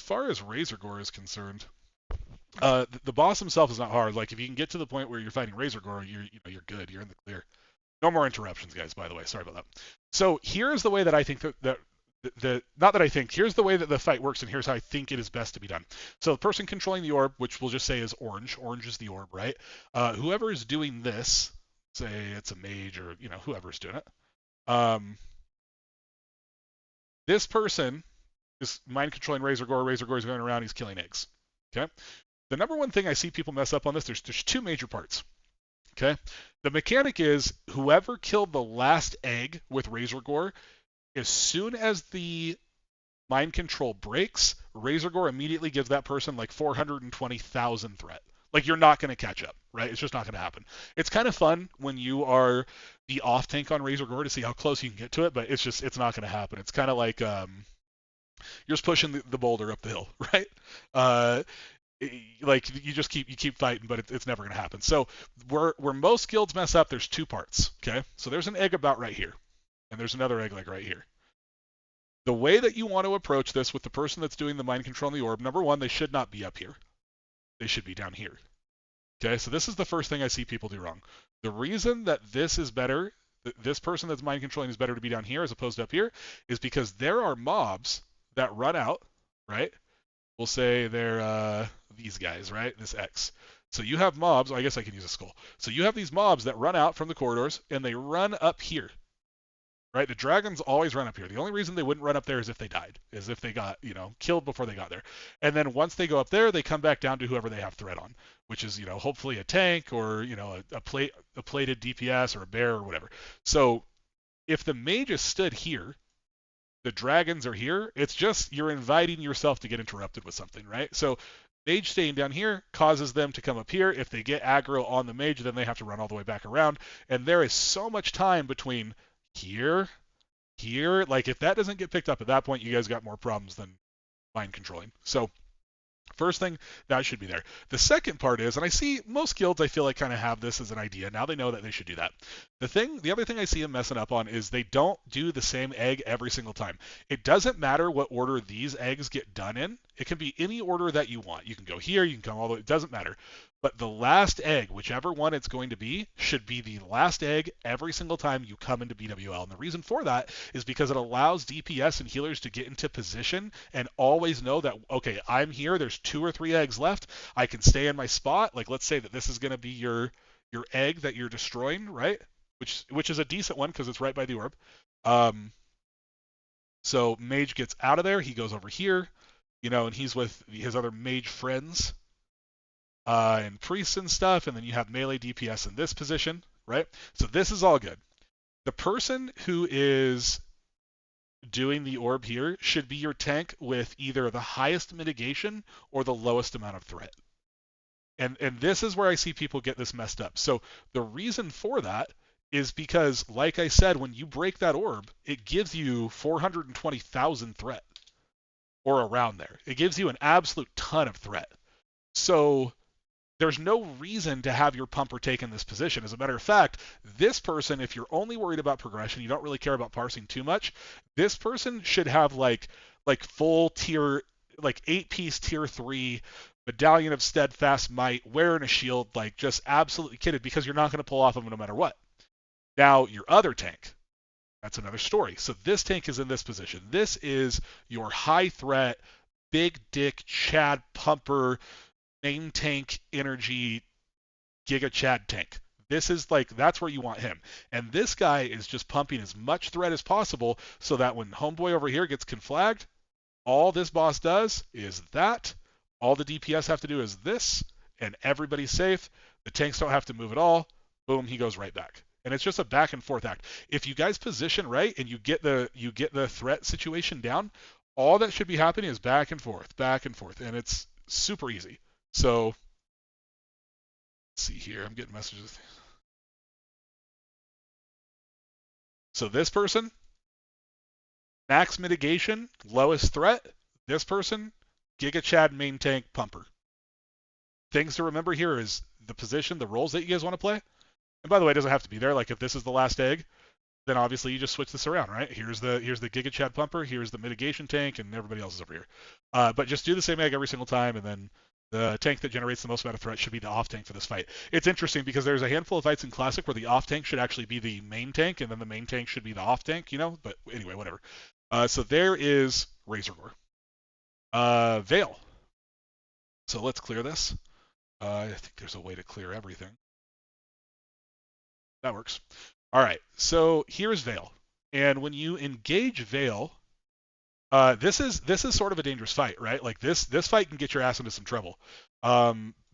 far as Razorgore is concerned, the boss himself is not hard. Like if you can get to the point where you're fighting Razorgore, you're good. You're in the clear. No more interruptions, guys. By the way, sorry about that. So here's the way that I think that not that I think, here's the way that the fight works, and here's how I think it is best to be done. So the person controlling the orb, which we'll just say is orange. Orange is the orb, right? Whoever is doing this, say it's a mage or whoever's doing it. This person is mind controlling Razorgore. Razorgore is going around. He's killing eggs. Okay. The number one thing I see people mess up on this, there's two major parts. Okay. The mechanic is whoever killed the last egg with Razorgore, as soon as the mind control breaks, Razorgore immediately gives that person like 420,000 threat. Like you're not going to catch up, right? It's just not going to happen. It's kind of fun when you are the off tank on Razorgore to see how close you can get to it, but it's not going to happen. It's kind of like you're just pushing the boulder up the hill, right? Like you keep fighting, but it's never going to happen. So where most guilds mess up, there's two parts. Okay, so there's an egg about right here, and there's another egg like right here. The way that you want to approach this with the person that's doing the mind control in the orb, number one, they should not be up here. They should be down here. Okay, so this is the first thing I see people do wrong. The reason that this is better, this person that's mind controlling is better to be down here as opposed to up here, is because there are mobs that run out, right? We'll say they're these guys, right? This X. So you have mobs, I guess I can use a skull. So you have these mobs that run out from the corridors and they run up here. Right? The dragons always run up here. The only reason they wouldn't run up there is if they died, is if they got, killed before they got there. And then once they go up there, they come back down to whoever they have threat on, which is, hopefully a tank or, a plated DPS or a bear or whatever. So if the mages stood here, the dragons are here, it's just you're inviting yourself to get interrupted with something, right? So mage staying down here causes them to come up here. If they get aggro on the mage, then they have to run all the way back around. And there is so much time between here, like if that doesn't get picked up at that point, you guys got more problems than mind controlling. So first thing, that should be there. The second part is, and I see most guilds I feel like kind of have this as an idea. Now they know that they should do that. The other thing I see them messing up on is they don't do the same egg every single time. It doesn't matter what order these eggs get done in. It can be any order that you want. You can go here, you can come all the way, it doesn't matter. But the last egg, whichever one it's going to be, should be the last egg every single time you come into BWL. And the reason for that is because it allows DPS and healers to get into position and always know that, okay, I'm here, there's 2 or 3 eggs left, I can stay in my spot. Like let's say that this is going to be your egg that you're destroying, right? Which is a decent one because it's right by the orb. So mage gets out of there, he goes over here, and he's with his other mage friends. And priests and stuff, and then you have melee DPS in this position, right? So this is all good. The person who is doing the orb here should be your tank with either the highest mitigation or the lowest amount of threat. And this is where I see people get this messed up. So the reason for that is because, like I said, when you break that orb, it gives you 420,000 threat, or around there. It gives you an absolute ton of threat. So there's no reason to have your pumper take in this position. As a matter of fact, this person, if you're only worried about progression, you don't really care about parsing too much, this person should have like full tier, like 8-piece tier 3 medallion of steadfast might, wearing a shield, like just absolutely kitted, because you're not going to pull off of them no matter what. Now, your other tank, that's another story. So this tank is in this position. This is your high threat, big dick Chad pumper, main tank energy Giga Chad tank. This is that's where you want him. And this guy is just pumping as much threat as possible so that when homeboy over here gets conflagged, all this boss does is that. All the DPS have to do is this, and everybody's safe. The tanks don't have to move at all. Boom, he goes right back. And it's just a back and forth act. If you guys position right and you get the threat situation down, all that should be happening is back and forth, and it's super easy. So, let's see here. I'm getting messages. So this person, max mitigation, lowest threat. This person, Giga Chad main tank pumper. Things to remember here is the position, the roles that you guys want to play. And by the way, it doesn't have to be there. Like if this is the last egg, then obviously you just switch this around, right? Here's the Giga Chad Pumper, here's the mitigation tank, and everybody else is over here. But just do the same egg every single time, and then the tank that generates the most amount of threat should be the off tank for this fight. It's interesting because there's a handful of fights in Classic where the off tank should actually be the main tank, and then the main tank should be the off tank, you know? But anyway, whatever. So there is Razorgore. Vael. So let's clear this. I think there's a way to clear everything. That works. All right, so here's Vael. And when you engage Vael, this is sort of a dangerous fight, right? Like this fight can get your ass into some trouble.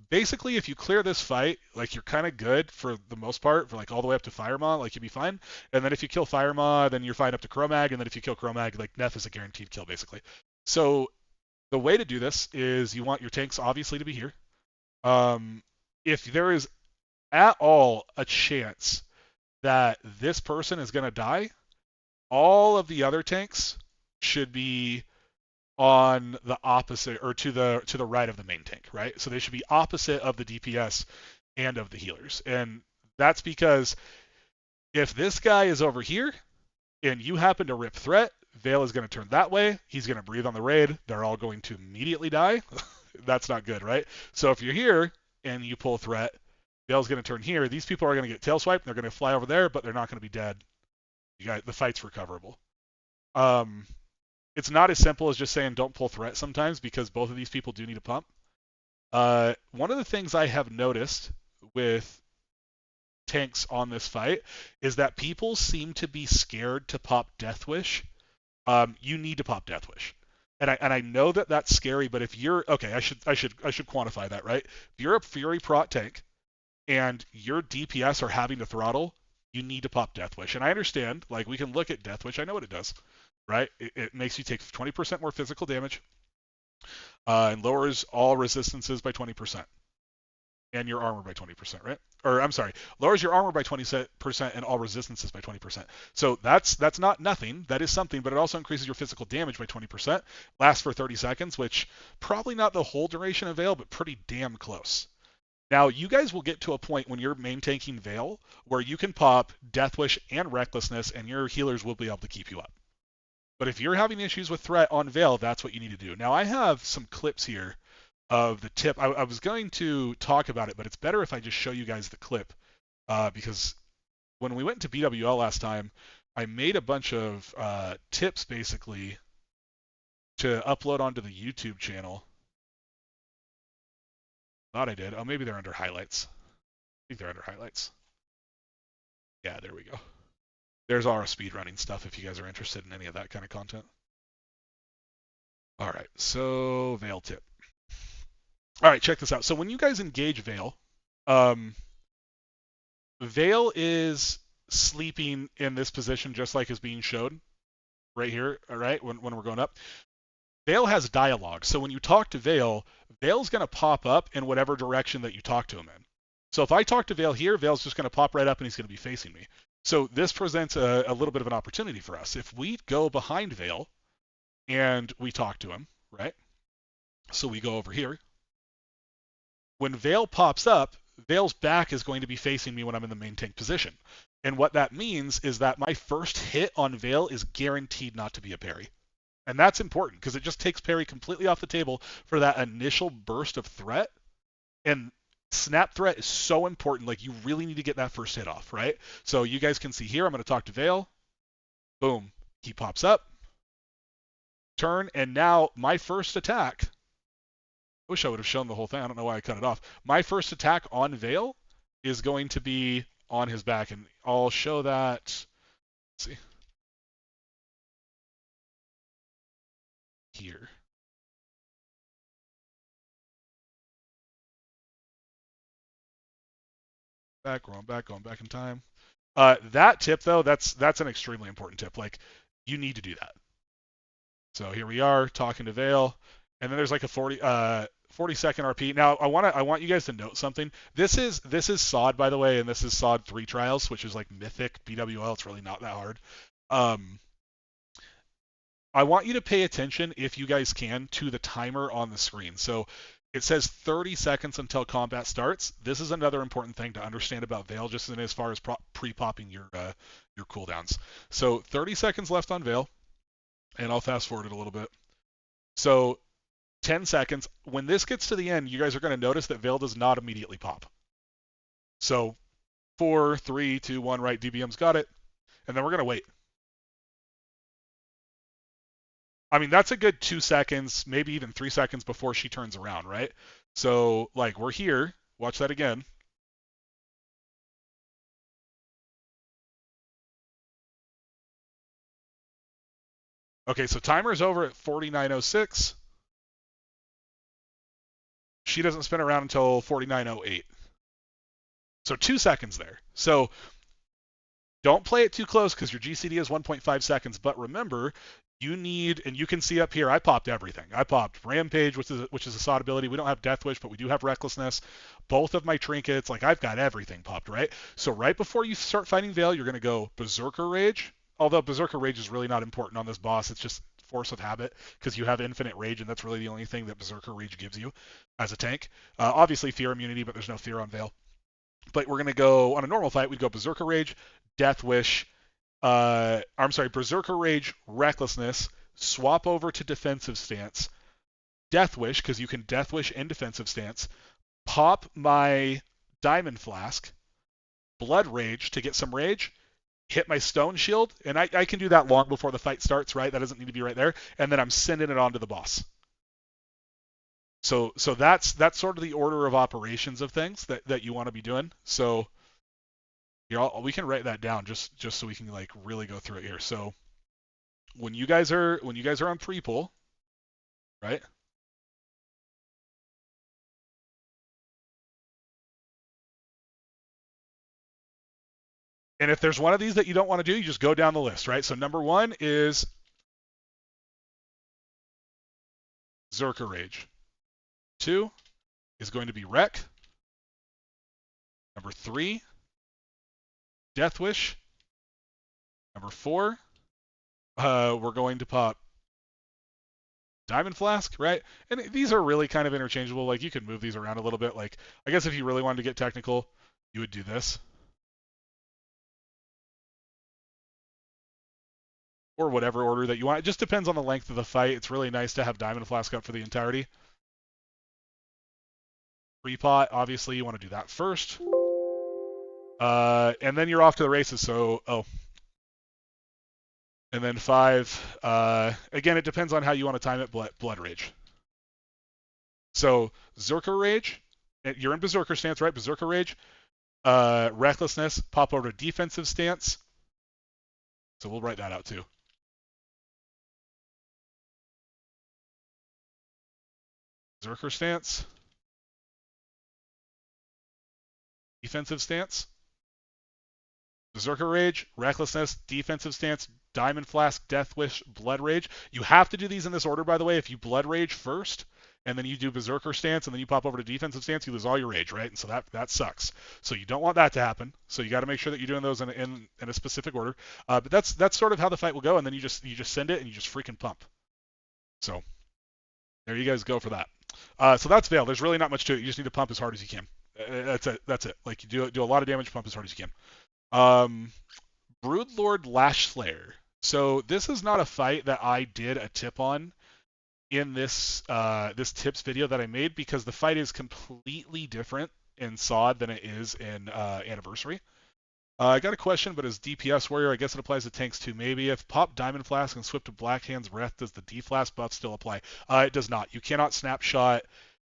Basically, if you clear this fight, like you're kind of good for the most part, for like all the way up to Firemaw, like you'll be fine. And then if you kill Firemaw, then you're fine up to Chromag. And then if you kill Chromag, like Nef is a guaranteed kill, basically. So the way to do this is you want your tanks obviously to be here. If there is at all a chance that this person is going to die, all of the other tanks should be on the opposite or to the right of the main tank, right? So they should be opposite of the DPS and of the healers. And that's because if this guy is over here and you happen to rip threat, Vael is going to turn that way. He's going to breathe on the raid. They're all going to immediately die. That's not good, right? So if you're here and you pull threat, Vael's going to turn here. These people are going to get tail swiped. They're going to fly over there, but they're not going to be dead. You guys, the fight's recoverable. It's not as simple as just saying don't pull threat sometimes because both of these people do need a pump. One of the things I have noticed with tanks on this fight is that people seem to be scared to pop Death Wish. You need to pop Death Wish. And I know that that's scary, but if you're okay, I should quantify that, right? If you're a Fury Prot tank and your DPS are having to throttle, you need to pop Death Wish. And I understand, like we can look at Death Wish, I know what it does, right? It makes you take 20% more physical damage, and lowers all resistances by 20%, and your armor by 20%, right? Or I'm sorry, lowers your armor by 20% and all resistances by 20%. So that's not nothing. That is something, but it also increases your physical damage by 20%. Lasts for 30 seconds, which probably not the whole duration of Vael, but pretty damn close. Now, you guys will get to a point when you're main tanking Vael where you can pop Death Wish and Recklessness, and your healers will be able to keep you up. But if you're having issues with threat on Vael, that's what you need to do. Now, I have some clips here of the tip. I was going to talk about it, but it's better if I just show you guys the clip, because when we went to BWL last time, I made a bunch of tips basically to upload onto the YouTube channel. Thought I did. Oh, maybe they're under highlights. I think they're under highlights. Yeah, there we go. There's our speedrunning stuff if you guys are interested in any of that kind of content. All right, so Vael tip. All right, check this out. So when you guys engage Vael, Vael is sleeping in this position just like is being showed right here, all right, when we're going up. Vael has dialogue. So when you talk to Vael, Vael's going to pop up in whatever direction that you talk to him in. So if I talk to Vael here, Vael's just going to pop right up and he's going to be facing me. So this presents a little bit of an opportunity for us. If we go behind Vael and we talk to him, right? So we go over here. When Vael pops up, Vael's back is going to be facing me when I'm in the main tank position. And what that means is that my first hit on Vael is guaranteed not to be a parry. And that's important because it just takes parry completely off the table for that initial burst of threat. And snap threat is so important. Like, you really need to get that first hit off, right? So you guys can see here, I'm going to talk to Vael. Boom. He pops up. Turn. And now my first attack. I wish I would have shown the whole thing. I don't know why I cut it off. My first attack on Vael is going to be on his back. And I'll show that. Let's see. Here. Going back in time. That tip though, that's an extremely important tip. Like, you need to do that. So here we are talking to Vael, and then there's like a 40-second RP. Now I want you guys to note something. This is SOD, by the way, and this is SOD 3 trials, which is like mythic BWL. It's really not that hard. I want you to pay attention, if you guys can, to the timer on the screen. So It says 30 seconds until combat starts. This is another important thing to understand about Veil, just as far as pre-popping your cooldowns. So 30 seconds left on Veil, and I'll fast forward it a little bit. So 10 seconds. When this gets to the end, you guys are going to notice that Veil does not immediately pop. So 4, 3, 2, 1, right, DBM's got it. And then we're going to wait. I mean, that's a good 2 seconds, maybe even 3 seconds before she turns around, right? So, like, we're here. Watch that again. Okay, so timer's over at 49:06. She doesn't spin around until 49:08. So 2 seconds there. So don't play it too close because your GCD is 1.5 seconds. But remember, you need, and you can see up here, I popped everything. I popped Rampage, which is a SOT ability. We don't have Death Wish, but we do have Recklessness. Both of my trinkets, like I've got everything popped, right? So right before you start fighting Veil, you're going to go Berserker Rage. Although Berserker Rage is really not important on this boss. It's just force of habit because you have infinite rage, and that's really the only thing that Berserker Rage gives you as a tank. Obviously Fear immunity, but there's no Fear on Veil. But we're going to go, on a normal fight, we'd go Berserker Rage, Death Wish, I'm sorry, Berserker Rage, Recklessness, swap over to Defensive Stance, Death Wish, because you can Death Wish and Defensive Stance, pop my Diamond Flask, Blood Rage to get some rage, hit my Stone Shield, and I can do that long before the fight starts, right? That doesn't need to be right there, and then I'm sending it on to the boss. So that's sort of the order of operations of things that you want to be doing. So here, we can write that down just so we can like really go through it here. So when you guys are on pre-pull, right? And if there's one of these that you don't want to do, you just go down the list, right? So number 1 is Berserker Rage. 2 is going to be Wreck. Number 3, Death Wish. Number 4, we're going to pop Diamond Flask, right? And these are really kind of interchangeable. Like you could move these around a little bit. Like I guess if you really wanted to get technical, you would do this. Or whatever order that you want. It just depends on the length of the fight. It's really nice to have Diamond Flask up for the entirety. Pre-pot, obviously you want to do that first. And then you're off to the races. So, and then 5, again, it depends on how you want to time it, Blood Rage. So, Berserker Rage, you're in Berserker stance, right? Berserker Rage, Recklessness, pop over to Defensive Stance. So we'll write that out too. Berserker Stance, Defensive Stance, Berserker Rage, Recklessness, Defensive Stance, Diamond Flask, Death Wish, Blood Rage. You have to do these in this order, by the way. If you Blood Rage first, and then you do Berserker Stance, and then you pop over to Defensive Stance, you lose all your rage, right? And so that sucks. So you don't want that to happen. So you got to make sure that you're doing those in a specific order. But that's sort of how the fight will go, and then you just send it and you just freaking pump. So there you guys go for that. So that's Veil. There's really not much to it. You just need to pump as hard as you can. That's it. Like you do a lot of damage, pump as hard as you can. Broodlord Lashlayer. So this is not a fight that I did a tip on in this tips video that I made because the fight is completely different in SOD than it is in Anniversary. I got a question, but as DPS warrior, I guess it applies to tanks too. Maybe if pop Diamond Flask and swip to Black Hand's Breath, does the D-Flask buff still apply? It does not. You cannot snapshot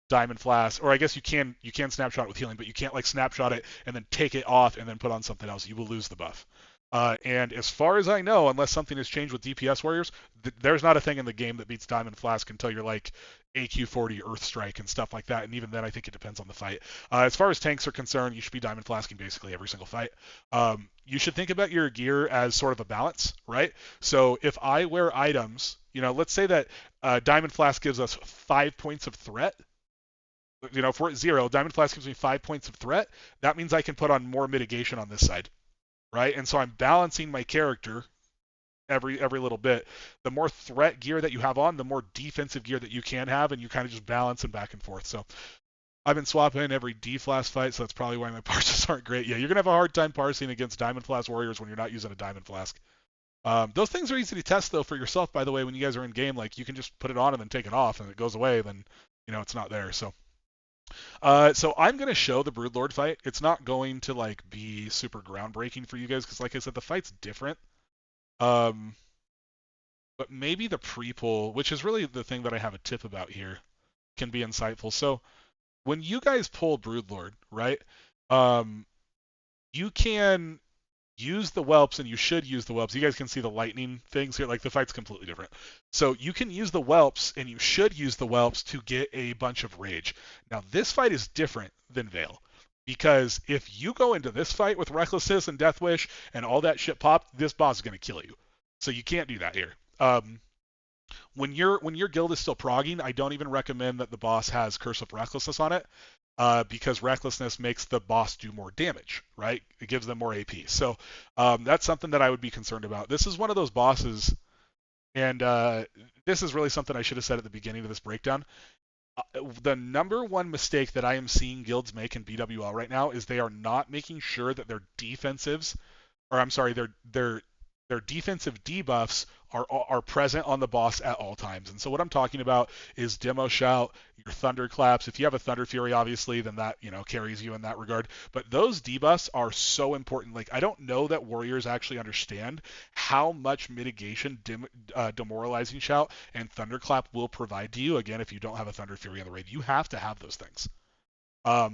Diamond Flask, or I guess you can snapshot it with healing, but you can't like snapshot it and then take it off and then put on something else. You will lose the buff. And as far as I know, unless something has changed with DPS warriors, there's not a thing in the game that beats Diamond Flask until you're like AQ40 Earth Strike and stuff like that. And even then, I think it depends on the fight. As far as tanks are concerned, you should be Diamond Flasking basically every single fight. You should think about your gear as sort of a balance, right? So if I wear items, let's say that Diamond Flask gives us 5 points of threat. If we're at 0, Diamond Flask gives me 5 points of threat. That means I can put on more mitigation on this side. Right? And so I'm balancing my character every little bit. The more threat gear that you have on, the more defensive gear that you can have, and you kind of just balance and back and forth. So I've been swapping in every D Flask fight, so that's probably why my parses aren't great. Yeah, you're gonna have a hard time parsing against Diamond Flask warriors when you're not using a Diamond Flask. Those things are easy to test though for yourself, by the way, when you guys are in game. Like you can just put it on and then take it off, and it goes away. Then it's not there. So I'm gonna show the Broodlord fight. It's not going to like be super groundbreaking for you guys because, like I said, the fight's different. Um, but maybe the pre-pull, which is really the thing that I have a tip about here, can be insightful. So when you guys pull Broodlord, right? You can use the whelps, and you should use the whelps. You guys can see the lightning things here. Like the fight's completely different. So you can use the whelps, and you should use the whelps to get a bunch of rage. Now this fight is different than Veil, because if you go into this fight with Recklessness and Death Wish and all that shit popped, this boss is going to kill you. So you can't do that here. When your guild is still progging, I don't even recommend that the boss has Curse of Recklessness on it, because Recklessness makes the boss do more damage, right? It gives them more AP. So that's something that I would be concerned about. This is one of those bosses, and this is really something I should have said at the beginning of this breakdown. The number one mistake that I am seeing guilds make in BWL right now is they are not making sure that their defensives, or I'm sorry, their defensive debuffs are present on the boss at all times. And so what I'm talking about is Demo Shout, your Thunderclaps. If you have a Thunder Fury, obviously, then that carries you in that regard. But those debuffs are so important. Like, I don't know that warriors actually understand how much mitigation Demoralizing Shout and Thunderclap will provide to you. Again, if you don't have a Thunder Fury on the raid, you have to have those things. A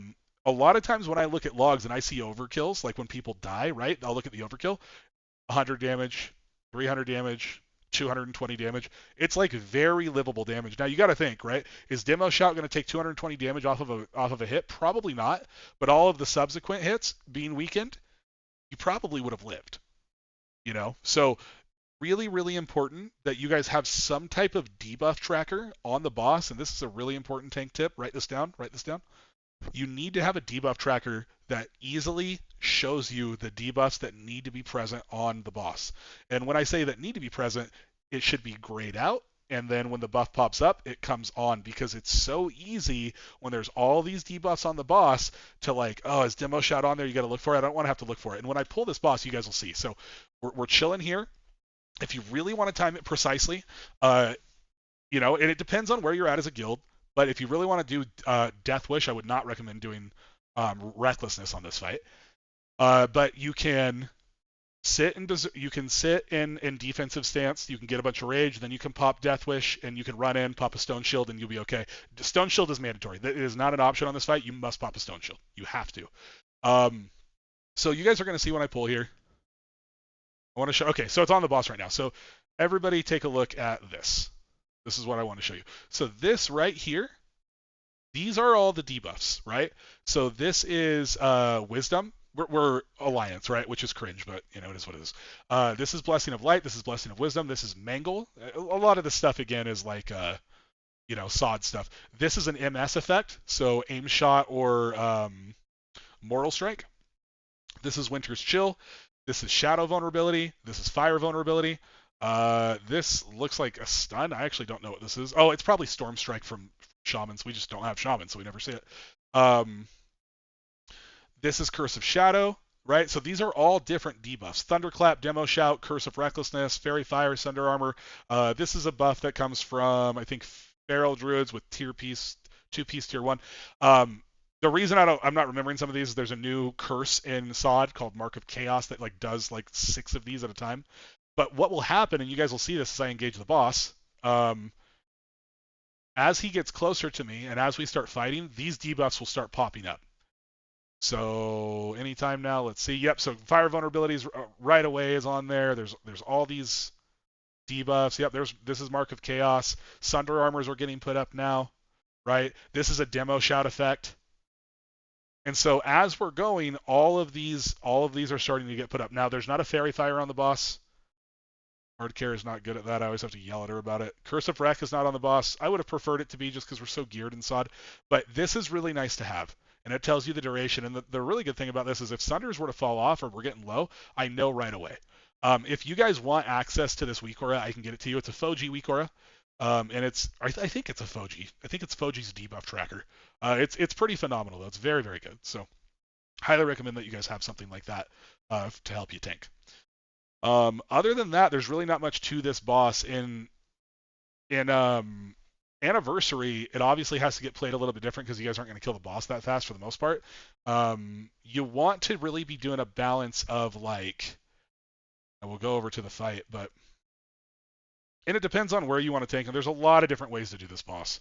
lot of times when I look at logs and I see overkills, like when people die, right? I'll look at the overkill. 100 damage, 300 damage, 220 damage. It's like very livable damage. Now you got to think, right? Is Demo Shout going to take 220 damage off of a hit? Probably not. But all of the subsequent hits being weakened, you probably would have lived. So really, really important that you guys have some type of debuff tracker on the boss. And this is a really important tank tip. Write this down. You need to have a debuff tracker that easily shows you the debuffs that need to be present on the boss. And when I say that need to be present, it should be grayed out, and then when the buff pops up, it comes on, because it's so easy when there's all these debuffs on the boss to like, oh, is Demo Shout on there? You got to look for it. I don't want to have to look for it. And when I pull this boss, you guys will see. So we're chilling here. If you really want to time it precisely, and it depends on where you're at as a guild. But if you really want to do Death Wish, I would not recommend doing Recklessness on this fight. But you can sit in defensive stance. You can get a bunch of rage, then you can pop Death Wish, and you can run in, pop a Stone Shield, and you'll be okay. Stone Shield is mandatory. That is not an option on this fight. You must pop a Stone Shield. You have to. So you guys are going to see when I pull here. I want to show. Okay, so it's on the boss right now. So everybody take a look at this. This is what I want to show you. So this right here, these are all the debuffs, right? So this is Wisdom. We're Alliance, right? Which is cringe, but it is what it is. This is Blessing of Light. This is Blessing of Wisdom. This is Mangle. A lot of this stuff, again, is like, sod stuff. This is an MS effect, so Aim Shot or Mortal Strike. This is Winter's Chill. This is Shadow Vulnerability. This is Fire Vulnerability. This looks like a stun. I actually don't know what this is. Oh, it's probably Storm Strike from Shamans. We just don't have Shamans, so we never see it. This is Curse of Shadow, right? So these are all different debuffs. Thunderclap, Demo Shout, Curse of Recklessness, Fairy Fire, Sunder Armor. This is a buff that comes from, I think, Feral Druids with two-piece tier 1. The reason I'm not remembering some of these is there's a new curse in SOD called Mark of Chaos that does 6 of these at a time. But what will happen, and you guys will see this as I engage the boss, as he gets closer to me and as we start fighting, these debuffs will start popping up. So anytime now, let's see. Yep, so Fire Vulnerabilities right away is on there. There's all these debuffs. Yep, this is Mark of Chaos. Sunder Armors are getting put up now, right? This is a Demo Shout effect. And so as we're going, all of these are starting to get put up. Now, there's not a Fairy Fire on the boss. Hardcare is not good at that. I always have to yell at her about it. Curse of Wreck is not on the boss. I would have preferred it to be just because we're so geared in SOD. But this is really nice to have. And it tells you the duration. And the really good thing about this is if Sunders were to fall off or we're getting low, I know right away. If you guys want access to this weak aura, I can get it to you. It's a Foji weak aura. And I think it's a Foji. I think it's Foji's debuff tracker. It's pretty phenomenal though. It's very, very good. So highly recommend that you guys have something like that to help you tank. Other than that, there's really not much to this boss. In Anniversary, it obviously has to get played a little bit different because you guys aren't going to kill the boss that fast for the most part. You want to really be doing a balance of like, and we'll go over to the fight, and it depends on where you want to tank, and there's a lot of different ways to do this boss.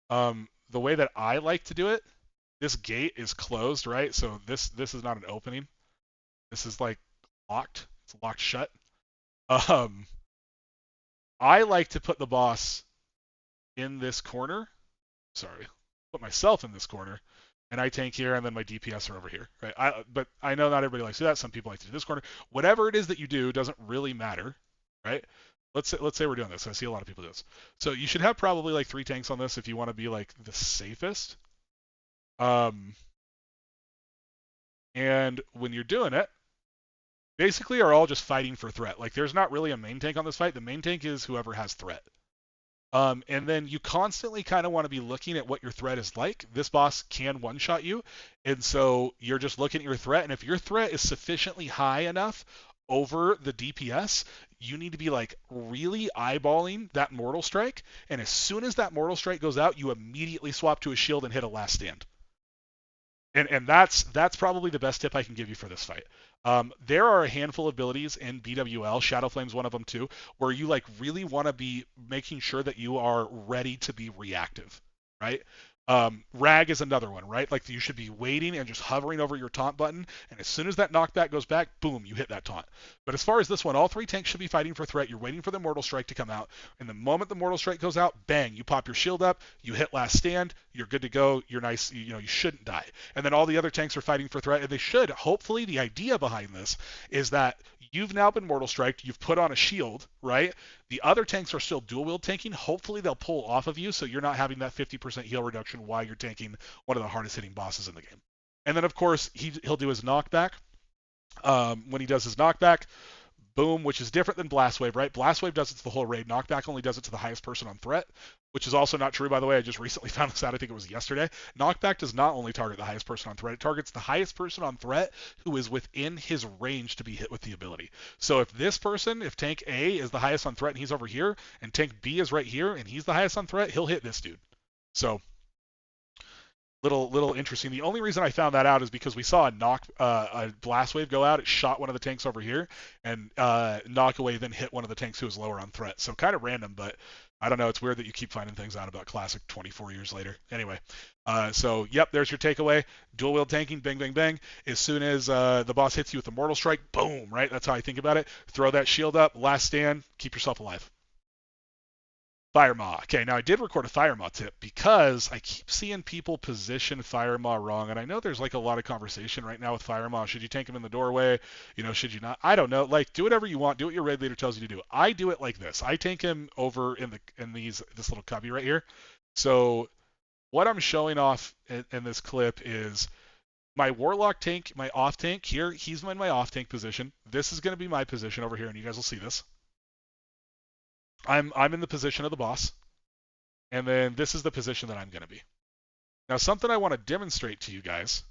The way that I like to do it, this gate is closed, right? So this is not an opening. This is like locked. It's locked shut. I like to put the boss in this corner. Sorry, put myself in this corner, and I tank here, and then my DPS are over here, right? But I know not everybody likes to do that. Some people like to do this corner. Whatever it is that you do doesn't really matter, right? Let's say we're doing this. I see a lot of people do this. So you should have probably like 3 tanks on this if you want to be like the safest. And when you're doing it, basically are all just fighting for threat. Like there's not really a main tank on this fight. The main tank is whoever has threat. And then you constantly kind of want to be looking at what your threat is like. This boss can one-shot you, and so you're just looking at your threat, and if your threat is sufficiently high enough over the DPS, you need to be like really eyeballing that Mortal Strike, and as soon as that Mortal Strike goes out, you immediately swap to a shield and hit a Last Stand. And that's probably the best tip I can give you for this fight. There are a handful of abilities in BWL, Shadow Flame's one of them too, where you like really want to be making sure that you are ready to be reactive, right? Rag is another one, right? Like you should be waiting and just hovering over your taunt button, and as soon as that knockback goes back, boom, you hit that taunt. But as far as this one, all 3 tanks should be fighting for threat. You're waiting for the Mortal Strike to come out, and the moment the Mortal Strike goes out, bang, you pop your shield up, you hit Last Stand, you're good to go, you're nice, you shouldn't die. And then all the other tanks are fighting for threat, and they should. Hopefully, the idea behind this is that you've now been Mortal Striked, you've put on a shield, right? The other tanks are still dual wield tanking. Hopefully they'll pull off of you so you're not having that 50% heal reduction while you're tanking one of the hardest hitting bosses in the game. And then of course he'll do his knockback. When he does his knockback, boom, which is different than Blast Wave, right? Blast Wave does it to the whole raid. Knockback only does it to the highest person on threat, which is also not true, by the way. I just recently found this out. I think it was yesterday. Knockback does not only target the highest person on threat. It targets the highest person on threat who is within his range to be hit with the ability. So if tank A is the highest on threat and he's over here, and tank B is right here and he's the highest on threat, he'll hit this dude. So little interesting. The only reason I found that out is because we saw a blast wave go out. It shot one of the tanks over here, and knockaway then hit one of the tanks who was lower on threat. So kind of random, but I don't know. It's weird that you keep finding things out about Classic 24 years later. Anyway, so yep, there's your takeaway. Dual wield tanking, bang, bang, bang. As soon as the boss hits you with a Mortal Strike, boom, right? That's how I think about it. Throw that shield up, Last Stand, keep yourself alive. Firemaw. Okay, now I did record a Firemaw tip because I keep seeing people position Firemaw wrong, and I know there's like a lot of conversation right now with Firemaw. Should you tank him in the doorway? Should you not? I don't know. Like, do whatever you want. Do what your raid leader tells you to do. I do it like this. I tank him over in this little cubby right here. So what I'm showing off in this clip is my Warlock tank, my off tank here. He's in my off tank position. This is going to be my position over here, and you guys will see this. I'm in the position of the boss, and then this is the position that I'm going to be. Now, something I want to demonstrate to you guys,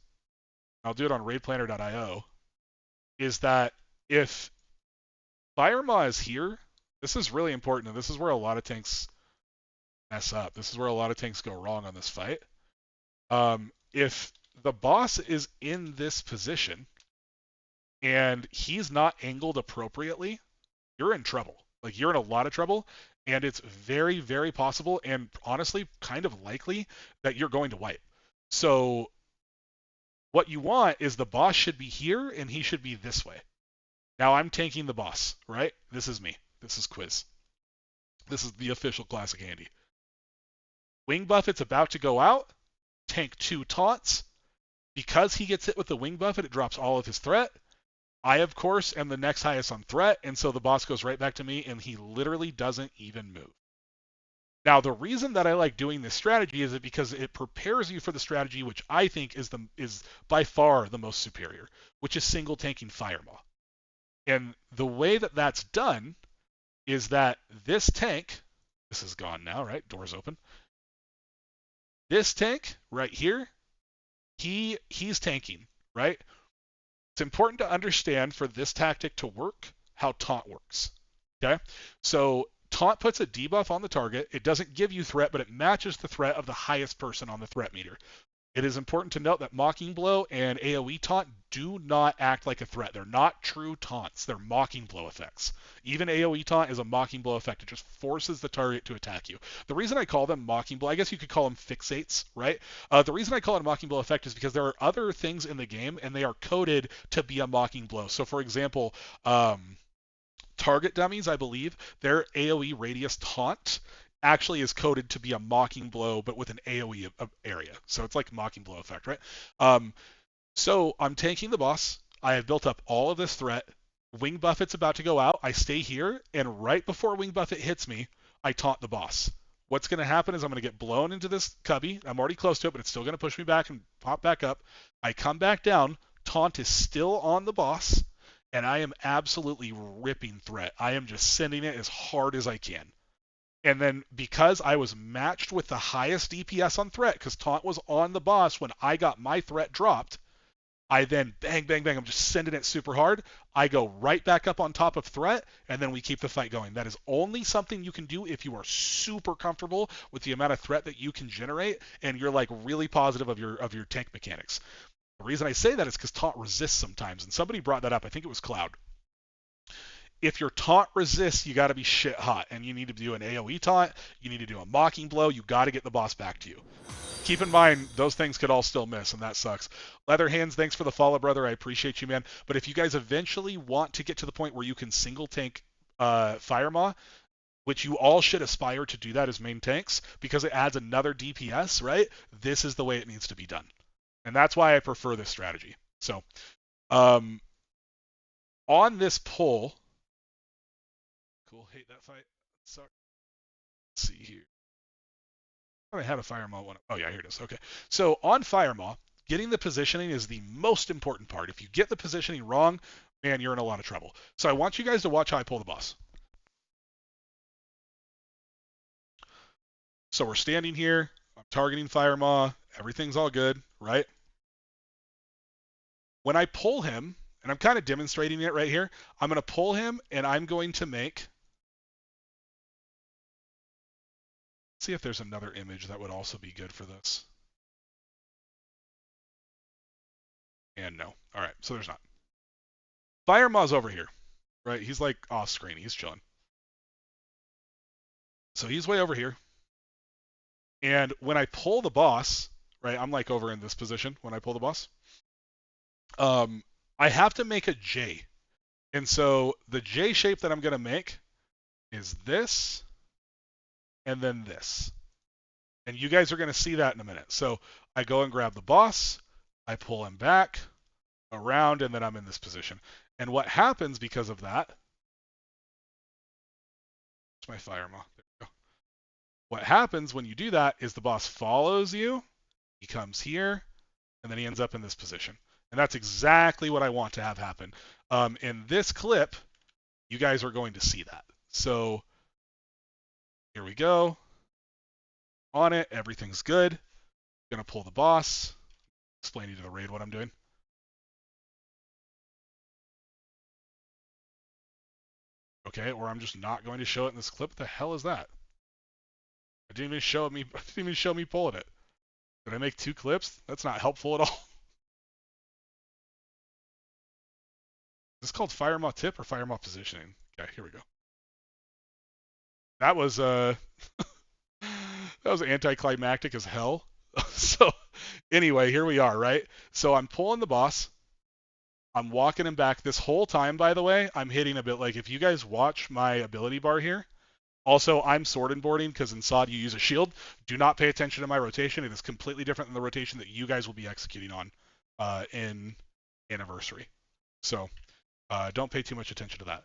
I'll do it on raidplanner.io, is that if Firemaw is here, this is really important, and this is where a lot of tanks mess up. This is where a lot of tanks go wrong on this fight. If the boss is in this position, and he's not angled appropriately, you're in trouble. Like, you're in a lot of trouble, and it's very, very possible, and honestly, kind of likely, that you're going to wipe. So what you want is the boss should be here, and he should be this way. Now I'm tanking the boss, right? This is me. This is Quiz. This is the official Classic Andy. Wing buff, it's about to go out. Tank 2 taunts. Because he gets hit with the wing buff, it drops all of his threat. I, of course, am the next highest on threat, and so the boss goes right back to me, and he literally doesn't even move. Now, the reason that I like doing this strategy is because it prepares you for the strategy which I think is by far the most superior, which is single tanking Firemaw. And the way that that's done is that this tank, this is gone now, right? Door's open. This tank right here, he's tanking, right? It's important to understand for this tactic to work how taunt works. Okay? So taunt puts a debuff on the target. It doesn't give you threat, but it matches the threat of the highest person on the threat meter. It is important to note that Mocking Blow and AoE Taunt do not act like a threat. They're not true taunts. They're Mocking Blow effects. Even AoE Taunt is a Mocking Blow effect. It just forces the target to attack you. The reason I call them Mocking Blow, I guess you could call them fixates, right? The reason I call it a Mocking Blow effect is because there are other things in the game, and they are coded to be a Mocking Blow. So, for example, target dummies, I believe, their AoE radius taunt actually is coded to be a Mocking Blow, but with an AoE area. So it's like Mocking Blow effect, right? So I'm tanking the boss. I have built up all of this threat. Wing Buffet's about to go out. I stay here, and right before Wing Buffet hits me, I taunt the boss. What's going to happen is I'm going to get blown into this cubby. I'm already close to it, but it's still going to push me back and pop back up. I come back down. Taunt is still on the boss, and I am absolutely ripping threat. I am just sending it as hard as I can. And then because I was matched with the highest DPS on threat, because taunt was on the boss when I got my threat dropped, I then bang, bang, bang, I'm just sending it super hard. I go right back up on top of threat, and then we keep the fight going. That is only something you can do if you are super comfortable with the amount of threat that you can generate, and you're like really positive of your tank mechanics. The reason I say that is because taunt resists sometimes, and somebody brought that up. I think it was Cloud. If your taunt resists, you got to be shit hot, and you need to do an AoE taunt. You need to do a Mocking Blow. You got to get the boss back to you. Keep in mind, those things could all still miss, and that sucks. Leatherhands, thanks for the follow, brother. I appreciate you, man. But if you guys eventually want to get to the point where you can single tank Firemaw, which you all should aspire to do that as main tanks, because it adds another DPS, right? This is the way it needs to be done. And that's why I prefer this strategy. So, on this pull, cool, hate that fight. Suck. Let's see here. I had a Firemaw one. Oh yeah, here it is. Okay. So on Firemaw, getting the positioning is the most important part. If you get the positioning wrong, man, you're in a lot of trouble. So I want you guys to watch how I pull the boss. So we're standing here. I'm targeting Firemaw. Everything's all good, right? When I pull him, and I'm kind of demonstrating it right here, I'm going to pull him, and I'm going to make... See if there's another image that would also be good for this. And no. All right, so there's not. Firemaw's over here, right? He's like off screen. He's chilling. So he's way over here. And when I pull the boss, right, I'm like over in this position when I pull the boss. I have to make a J. And so the J shape that I'm going to make is this and then this. And you guys are going to see that in a minute. So I go and grab the boss. I pull him back around, and then I'm in this position. And what happens because of that... It's my Firemaw. There we go. What happens when you do that is the boss follows you. He comes here, and then he ends up in this position. And that's exactly what I want to have happen. In this clip, you guys are going to see that. So here we go. On it, everything's good. Gonna pull the boss. Explain to the raid what I'm doing. Okay, or I'm just not going to show it in this clip. What the hell is that? It didn't even show me pulling it. Did I make 2 clips? That's not helpful at all. Is this called Firemaw tip or Firemaw positioning? Okay, here we go. That was that was anticlimactic as hell. So anyway, here we are, right? So I'm pulling the boss. I'm walking him back this whole time, by the way. I'm hitting a bit. Like, if you guys watch my ability bar here, also, I'm sword and boarding because in SOD you use a shield. Do not pay attention to my rotation. It is completely different than the rotation that you guys will be executing on in Anniversary. So don't pay too much attention to that.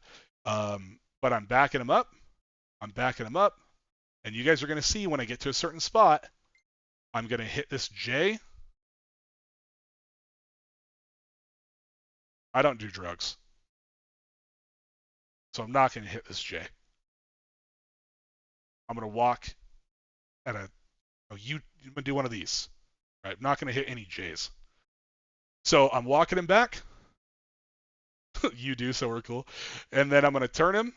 But I'm backing him up. And you guys are going to see when I get to a certain spot, I'm going to hit this J. I don't do drugs. So I'm not going to hit this J. I'm going to walk at a, oh, you're going to do one of these. Right? I'm not going to hit any J's. So I'm walking him back. You do, so we're cool. And then I'm going to turn him,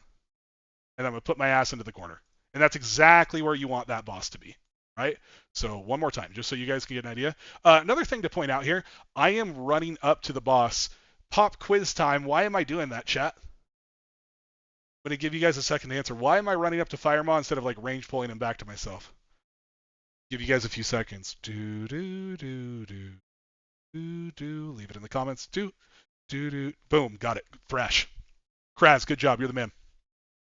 and I'm going to put my ass into the corner. And that's exactly where you want that boss to be, right? So one more time, just so you guys can get an idea. Another thing to point out here, I am running up to the boss. Pop quiz time. Why am I doing that, chat? I'm going to give you guys a second to answer. Why am I running up to Firemaw instead of like range pulling him back to myself? Give you guys a few seconds. Do, do, do, do, do, do. Leave it in the comments. Do, do, do. Boom, got it. Fresh. Kraz, good job. You're the man.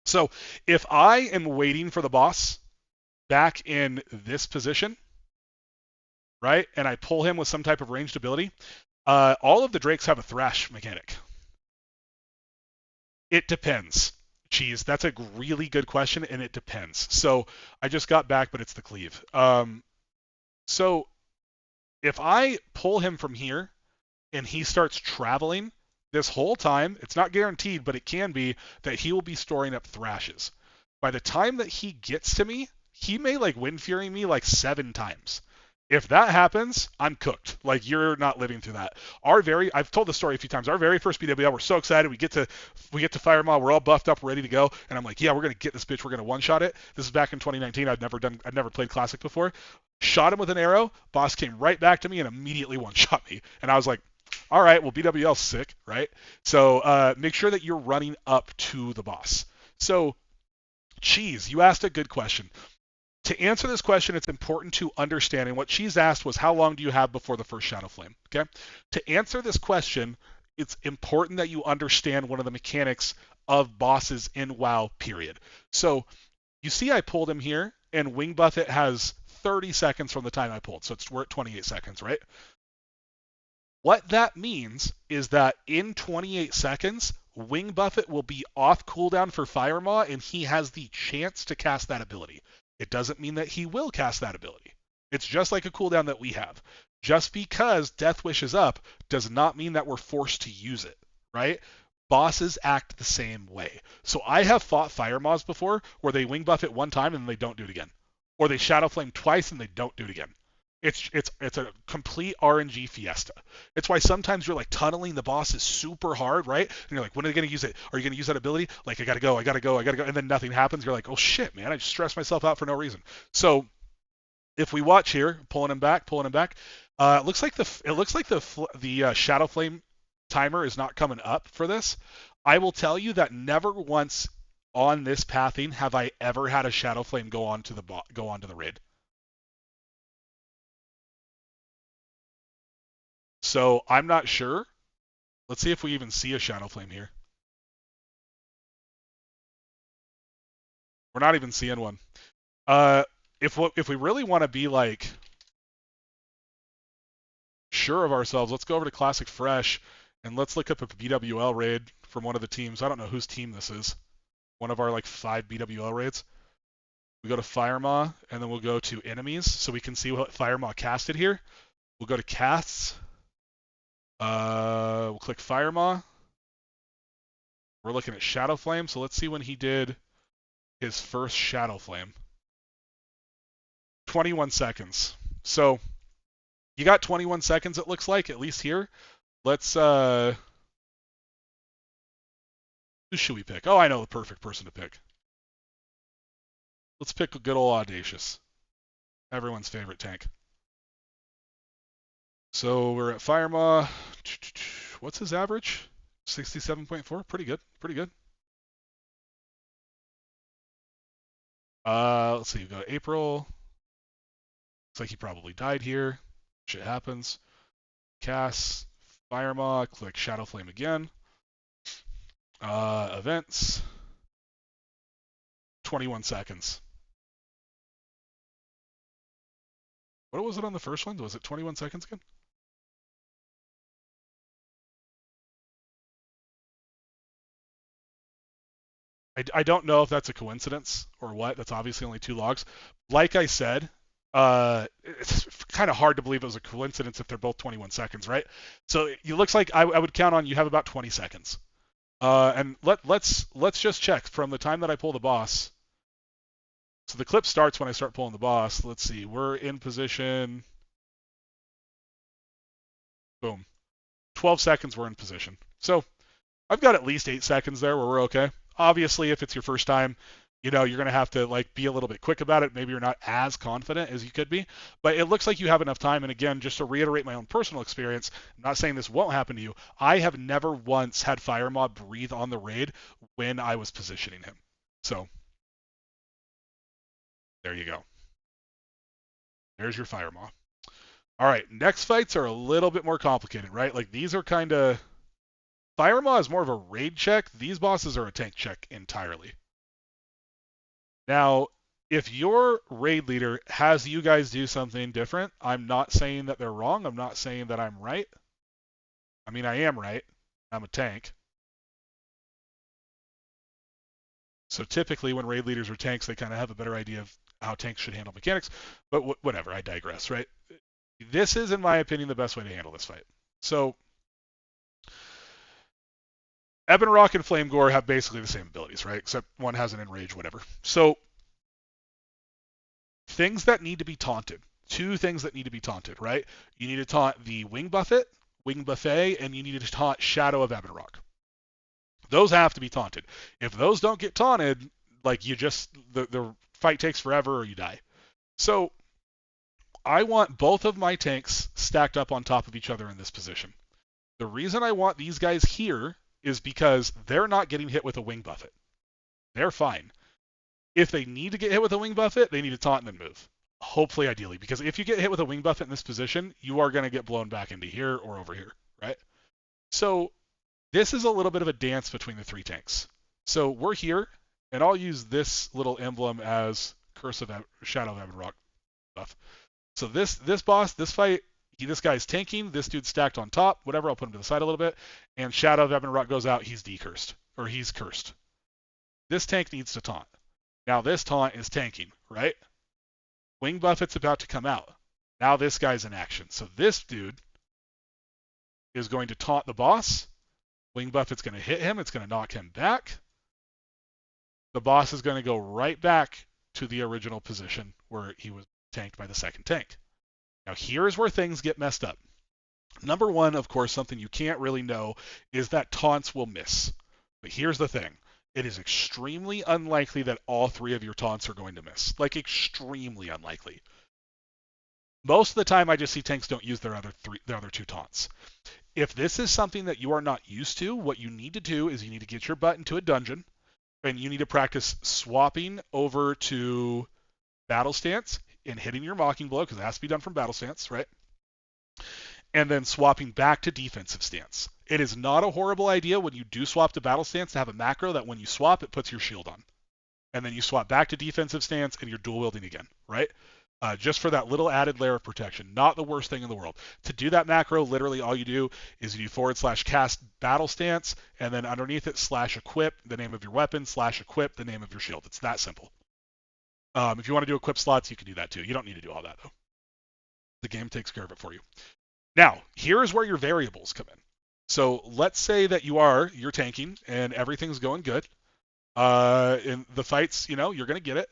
So if I am waiting for the boss back in this position, right, and I pull him with some type of ranged ability, all of the Drakes have a thrash mechanic. It depends. Jeez, that's a really good question, and it depends. So I just got back, but it's the cleave. So if I pull him from here and he starts traveling, this whole time, it's not guaranteed, but it can be that he will be storing up thrashes. By the time that he gets to me, he may like Wind Fury me like 7 times. If that happens, I'm cooked. Like, you're not living through that. I've told the story a few times. Our very first BWL, we're so excited. We get to Firemaw. We're all buffed up, ready to go. And I'm like, yeah, we're gonna get this bitch. We're gonna one-shot it. This is back in 2019. I'd never played Classic before. Shot him with an arrow. Boss came right back to me and immediately one-shot me. And I was like, all right, well, BWL's sick, right? So make sure that you're running up to the boss. So, Cheese, you asked a good question. To answer this question, it's important to understand, and what Cheese asked was, how long do you have before the first Shadow Flame? Okay? To answer this question, it's important that you understand one of the mechanics of bosses in WoW, period. So, you see I pulled him here, and Wing Buffet has 30 seconds from the time I pulled, so we're at 28 seconds, right? What that means is that in 28 seconds, Wing Buffet will be off cooldown for Firemaw, and he has the chance to cast that ability. It doesn't mean that he will cast that ability. It's just like a cooldown that we have. Just because Death Wish is up does not mean that we're forced to use it, right? Bosses act the same way. So I have fought Firemaws before where they Wing Buffet one time and they don't do it again. Or they Shadow Flame twice and they don't do it again. It's a complete RNG fiesta. It's why sometimes you're like tunneling the bosses super hard, right? And you're like, when are they going to use it? Are you going to use that ability? Like, I got to go. And then nothing happens. You're like, oh shit, man, I just stressed myself out for no reason. So if we watch here, pulling him back, it looks like the Shadow Flame timer is not coming up for this. I will tell you that never once on this pathing have I ever had a Shadow Flame go onto the raid. So I'm not sure. Let's see if we even see a Shadow Flame here. We're not even seeing one. If we really want to be like sure of ourselves, let's go over to Classic Fresh and let's look up a BWL raid from one of the teams. I don't know whose team this is. One of our like 5 BWL raids. We go to Firemaw and then we'll go to enemies so we can see what Firemaw casted here. We'll go to casts. We'll click Firemaw. We're looking at Shadow Flame, so let's see when he did his first Shadow Flame. 21 seconds. So you got 21 seconds, it looks like, at least here. Let's who should we pick? Oh, I know the perfect person to pick. Let's pick a good old Audacious. Everyone's favorite tank. So we're at Firemaw. What's his average? 67.4. Pretty good. Let's see. We've got April. Looks like he probably died here. Shit happens. Cast. Firemaw. Click Shadow Flame again. Events. 21 seconds. What was it on the first one? Was it 21 seconds again? I don't know if that's a coincidence or what. That's obviously only 2 logs. Like I said, it's kind of hard to believe it was a coincidence if they're both 21 seconds, right? So it looks like I would count on you have about 20 seconds. And let's just check from the time that I pull the boss. So the clip starts when I start pulling the boss. Let's see. We're in position. Boom. 12 seconds we're in position. So I've got at least 8 seconds there where we're okay. Obviously, if it's your first time, you're going to have to like be a little bit quick about it. Maybe you're not as confident as you could be, but it looks like you have enough time. And again, just to reiterate my own personal experience, I'm not saying this won't happen to you. I have never once had Firemaw breathe on the raid when I was positioning him. So there you go. There's your Firemaw. All right, next fights are a little bit more complicated, right? Like these are kind of Firemaw is more of a raid check. These bosses are a tank check entirely. Now, if your raid leader has you guys do something different, I'm not saying that they're wrong. I'm not saying that I'm right. I mean, I am right. I'm a tank. So typically when raid leaders are tanks, they kind of have a better idea of how tanks should handle mechanics. But whatever, I digress, right? This is, in my opinion, the best way to handle this fight. So Ebonroc and Flamegor have basically the same abilities, right? Except one has an enrage, whatever. So things that need to be taunted. 2 things that need to be taunted, right? You need to taunt the Wing Buffet, and you need to taunt Shadow of Ebonroc. Those have to be taunted. If those don't get taunted, like you just the fight takes forever or you die. So I want both of my tanks stacked up on top of each other in this position. The reason I want these guys here is because they're not getting hit with a Wing Buffet. They're fine. If they need to get hit with a Wing Buffet, they need to taunt and then move. Hopefully, ideally, because if you get hit with a Wing Buffet in this position, you are going to get blown back into here or over here, right? So this is a little bit of a dance between the 3 tanks. So we're here, and I'll use this little emblem as Curse of Shadow of Ebonroc buff. So this boss, this fight, this guy's tanking, this dude's stacked on top, whatever, I'll put him to the side a little bit, and Shadow of Ebonroc goes out, he's decursed, or he's cursed. This tank needs to taunt. Now this taunt is tanking, right? Wing Buffet's about to come out. Now this guy's in action. So this dude is going to taunt the boss. Wing Buffet's going to hit him. It's going to knock him back. The boss is going to go right back to the original position where he was tanked by the second tank. Now here's where things get messed up. Number 1, of course, something you can't really know is that taunts will miss. But here's the thing. It is extremely unlikely that all 3 of your taunts are going to miss. Like, extremely unlikely. Most of the time, I just see tanks don't use their other 2 taunts. If this is something that you are not used to, what you need to do is you need to get your butt into a dungeon, and you need to practice swapping over to battle stance and hitting your mocking blow, because it has to be done from battle stance, right? And then swapping back to defensive stance. It is not a horrible idea when you do swap to battle stance to have a macro that when you swap, it puts your shield on. And then you swap back to defensive stance and you're dual wielding again, right? Just for that little added layer of protection. Not the worst thing in the world. To do that macro, literally all you do is you do /cast battle stance, and then underneath it /equip the name of your weapon, /equip the name of your shield. It's that simple. If you want to do equip slots, you can do that too. You don't need to do all that though. The game takes care of it for you. Now, here's where your variables come in. So let's say that you're tanking and everything's going good. In the fights, you're going to get it.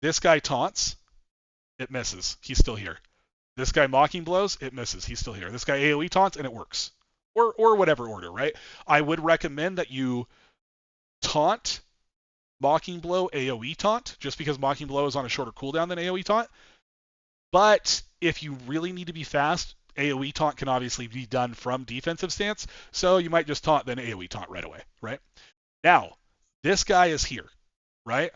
This guy taunts, it misses. He's still here. This guy mocking blows, it misses. He's still here. This guy AoE taunts, and it works. Or whatever order, right? I would recommend that you taunt, mocking blow, AoE taunt, just because mocking blow is on a shorter cooldown than AoE taunt. But if you really need to be fast, AoE taunt can obviously be done from defensive stance, so you might just taunt, then AoE taunt right away, right? Now, this guy is here, right?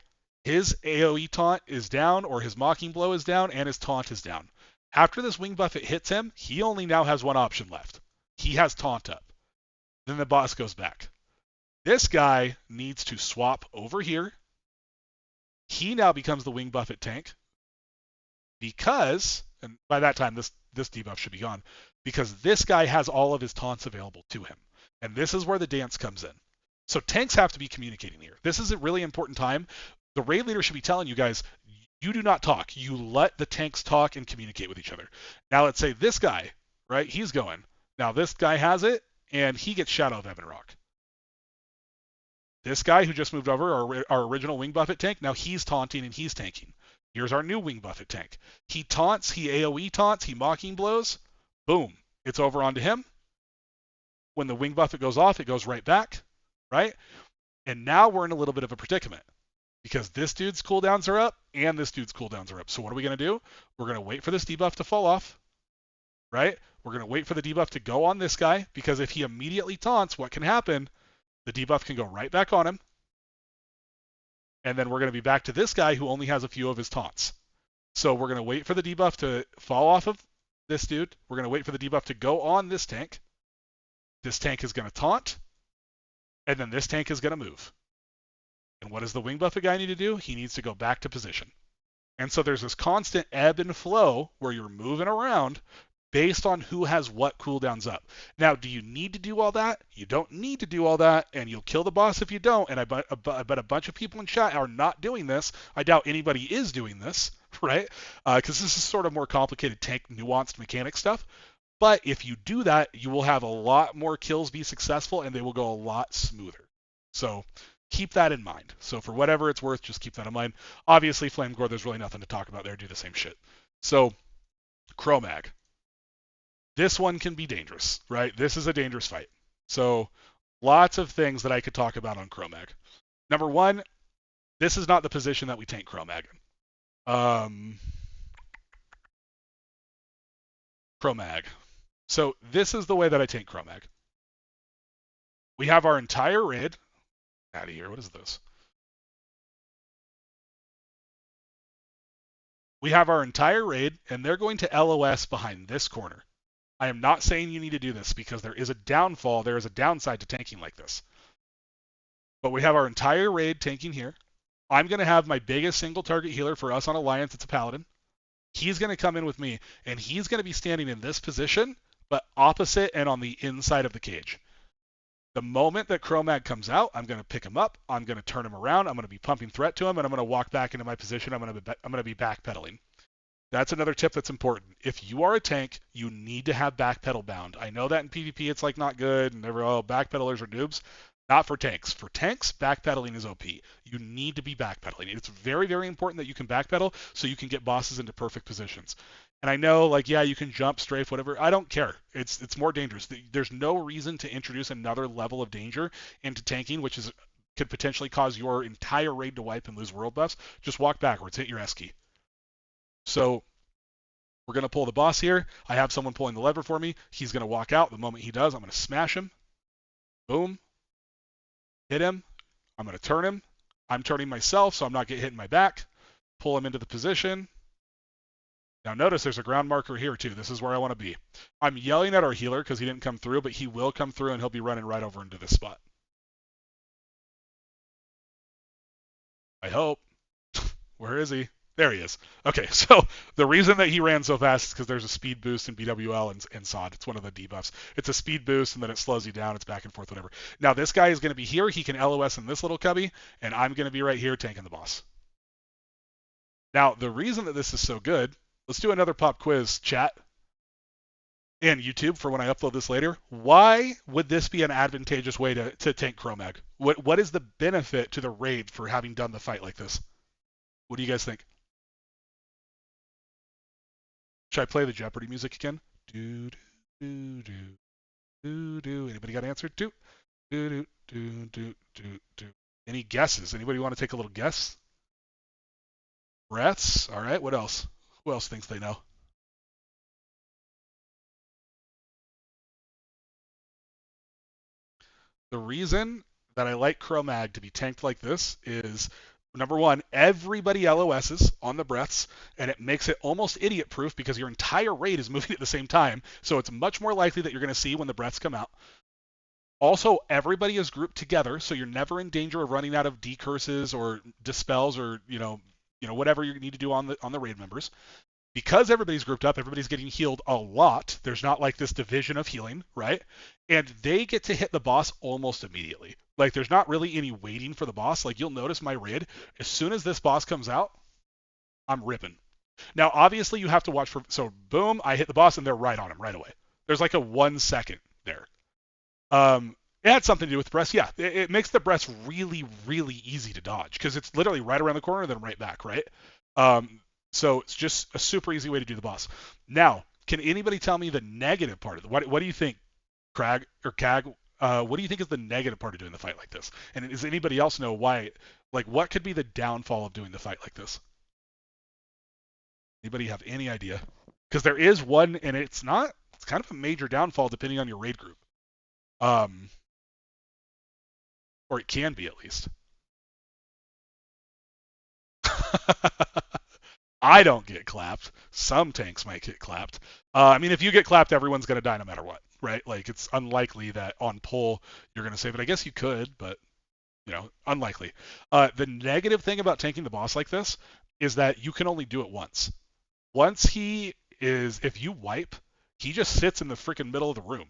His AoE taunt is down, or his mocking blow is down, and his taunt is down. After this Wing Buffet hits him, he only now has 1 option left. He has taunt up. Then the boss goes back. This guy needs to swap over here. He now becomes the Wing Buffet tank because, and by that time this debuff should be gone, because this guy has all of his taunts available to him. And this is where the dance comes in. So tanks have to be communicating here. This is a really important time. The raid leader should be telling you guys, you do not talk. You let the tanks talk and communicate with each other. Now let's say this guy, right, he's going. Now this guy has it, and he gets Shadow of Ebonroc. This guy who just moved over, our original Wing Buffet tank, now he's taunting and he's tanking. Here's our new Wing Buffet tank. He taunts, he AoE taunts, he Mocking Blows. Boom. It's over onto him. When the Wing Buffet goes off, it goes right back, right? And now we're in a little bit of a predicament because this dude's cooldowns are up and this dude's cooldowns are up. So what are we going to do? We're going to wait for this debuff to fall off, right? We're going to wait for the debuff to go on this guy because if he immediately taunts, what can happen? The debuff can go right back on him. And then we're going to be back to this guy who only has a few of his taunts. So we're going to wait for the debuff to fall off of this dude. We're going to wait for the debuff to go on this tank. This tank is going to taunt. And then this tank is going to move. And what does the Wing Buffet guy need to do? He needs to go back to position. And so there's this constant ebb and flow where you're moving around based on who has what cooldowns up. Now, do you need to do all that? You don't need to do all that, and you'll kill the boss if you don't. And I bet a bunch of people in chat are not doing this. I doubt anybody is doing this, right? Because this is sort of more complicated tank nuanced mechanic stuff. But if you do that, you will have a lot more kills be successful, and they will go a lot smoother. So keep that in mind. So for whatever it's worth, just keep that in mind. Obviously, Flamegor, there's really nothing to talk about there. Do the same shit. So Chromag. This one can be dangerous, right? This is a dangerous fight. So lots of things that I could talk about on Chromag. Number one, this is not the position that we tank Chromag in. Chromag. So this is the way that I tank Chromag. We have our entire raid. Out of here. What is this? We have our entire raid, and they're going to LOS behind this corner. I am not saying you need to do this because there is a downfall, there is a downside to tanking like this. But we have our entire raid tanking here. I'm going to have my biggest single target healer for us on Alliance, it's a Paladin. He's going to come in with me, and he's going to be standing in this position, but opposite and on the inside of the cage. The moment that Chromag comes out, I'm going to pick him up, I'm going to turn him around, I'm going to be pumping threat to him, and I'm going to walk back into my position, I'm going to be backpedaling. That's another tip that's important. If you are a tank, you need to have backpedal bound. I know that in PvP it's like not good and backpedalers are noobs. Not for tanks. For tanks, backpedaling is OP. You need to be backpedaling. It's very, very important that you can backpedal so you can get bosses into perfect positions. And I know, like, yeah, you can jump, strafe, whatever. I don't care. It's more dangerous. There's no reason to introduce another level of danger into tanking, which could potentially cause your entire raid to wipe and lose world buffs. Just walk backwards, hit your S key. So we're going to pull the boss here. I have someone pulling the lever for me. He's going to walk out. The moment he does, I'm going to smash him. Boom. Hit him. I'm going to turn him. I'm turning myself, so I'm not getting hit in my back. Pull him into the position. Now notice there's a ground marker here too. This is where I want to be. I'm yelling at our healer because he didn't come through, but he will come through and he'll be running right over into this spot. I hope. Where is he? There he is. Okay, so the reason that he ran so fast is because there's a speed boost in BWL and SOD. It's one of the debuffs. It's a speed boost, and then it slows you down. It's back and forth, whatever. Now, this guy is going to be here. He can LOS in this little cubby, and I'm going to be right here tanking the boss. Now, the reason that this is so good, let's do another pop quiz, chat, and YouTube for when I upload this later. Why would this be an advantageous way to tank Chromag? What is the benefit to the raid for having done the fight like this? What do you guys think? Should I play the Jeopardy music again? Do do do do do. Anybody got an answer? Do do do do do do. Any guesses? Anybody want to take a little guess? Breaths. All right. What else? Who else thinks they know? The reason that I like Chromag to be tanked like this is, number one, everybody LOSs on the breaths, and it makes it almost idiot-proof because your entire raid is moving at the same time, so it's much more likely that you're going to see when the breaths come out. Also, everybody is grouped together, so you're never in danger of running out of decurses or dispels or whatever you need to do on the raid members. Because everybody's grouped up, everybody's getting healed a lot. There's not like this division of healing, right? And they get to hit the boss almost immediately. Like, there's not really any waiting for the boss. Like, you'll notice my raid, as soon as this boss comes out, I'm ripping. Now, obviously, you have to watch for... So, boom, I hit the boss, and they're right on him right away. There's like a 1 second there. It had something to do with the breast. Yeah, it makes the breast really, really easy to dodge because it's literally right around the corner, then right back, right? Um, so it's just a super easy way to do the boss. Now, can anybody tell me the negative part of it? What do you think, Crag or Cag? What do you think is the negative part of doing the fight like this? And does anybody else know why? Like, what could be the downfall of doing the fight like this? Anybody have any idea? Because there is one, and it's not. It's kind of a major downfall depending on your raid group. Um, or it can be at least. I don't get clapped. Some tanks might get clapped. I mean, if you get clapped, everyone's going to die no matter what, right? Like, it's unlikely that on pull you're going to save it. I guess you could, but, unlikely. The negative thing about tanking the boss like this is that you can only do it once. If you wipe, he just sits in the freaking middle of the room.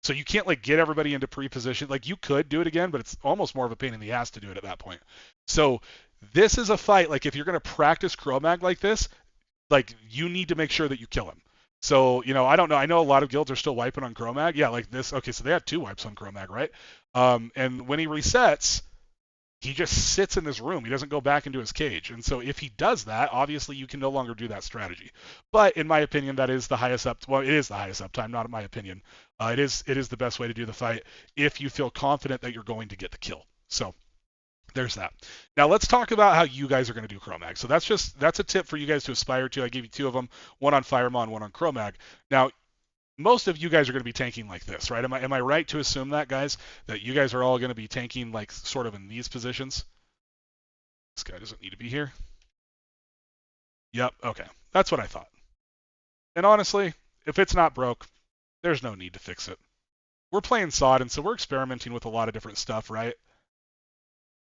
So you can't like get everybody into pre-position. Like you could do it again, but it's almost more of a pain in the ass to do it at that point. So this is a fight. Like if you're gonna practice Chromag like this, like you need to make sure that you kill him. So I don't know. I know a lot of guilds are still wiping on Chromag. Yeah, like this. Okay, so they had 2 wipes on Chromag, right? And when he resets, he just sits in this room. He doesn't go back into his cage. And so if he does that, obviously you can no longer do that strategy. But in my opinion, that is the highest up. Well, it is the highest uptime, not in my opinion. It is the best way to do the fight if you feel confident that you're going to get the kill. So there's that. Now let's talk about how you guys are going to do Chromag. So that's a tip for you guys to aspire to. I gave you 2 of them, one on Firemaw and one on Chromag. Now most of you guys are going to be tanking like this, right? Am I right to assume that, guys, that you guys are all going to be tanking like sort of in these positions? This guy doesn't need to be here. Yep, okay. That's what I thought. And honestly, if it's not broke, there's no need to fix it. We're playing SOD, and so we're experimenting with a lot of different stuff, right?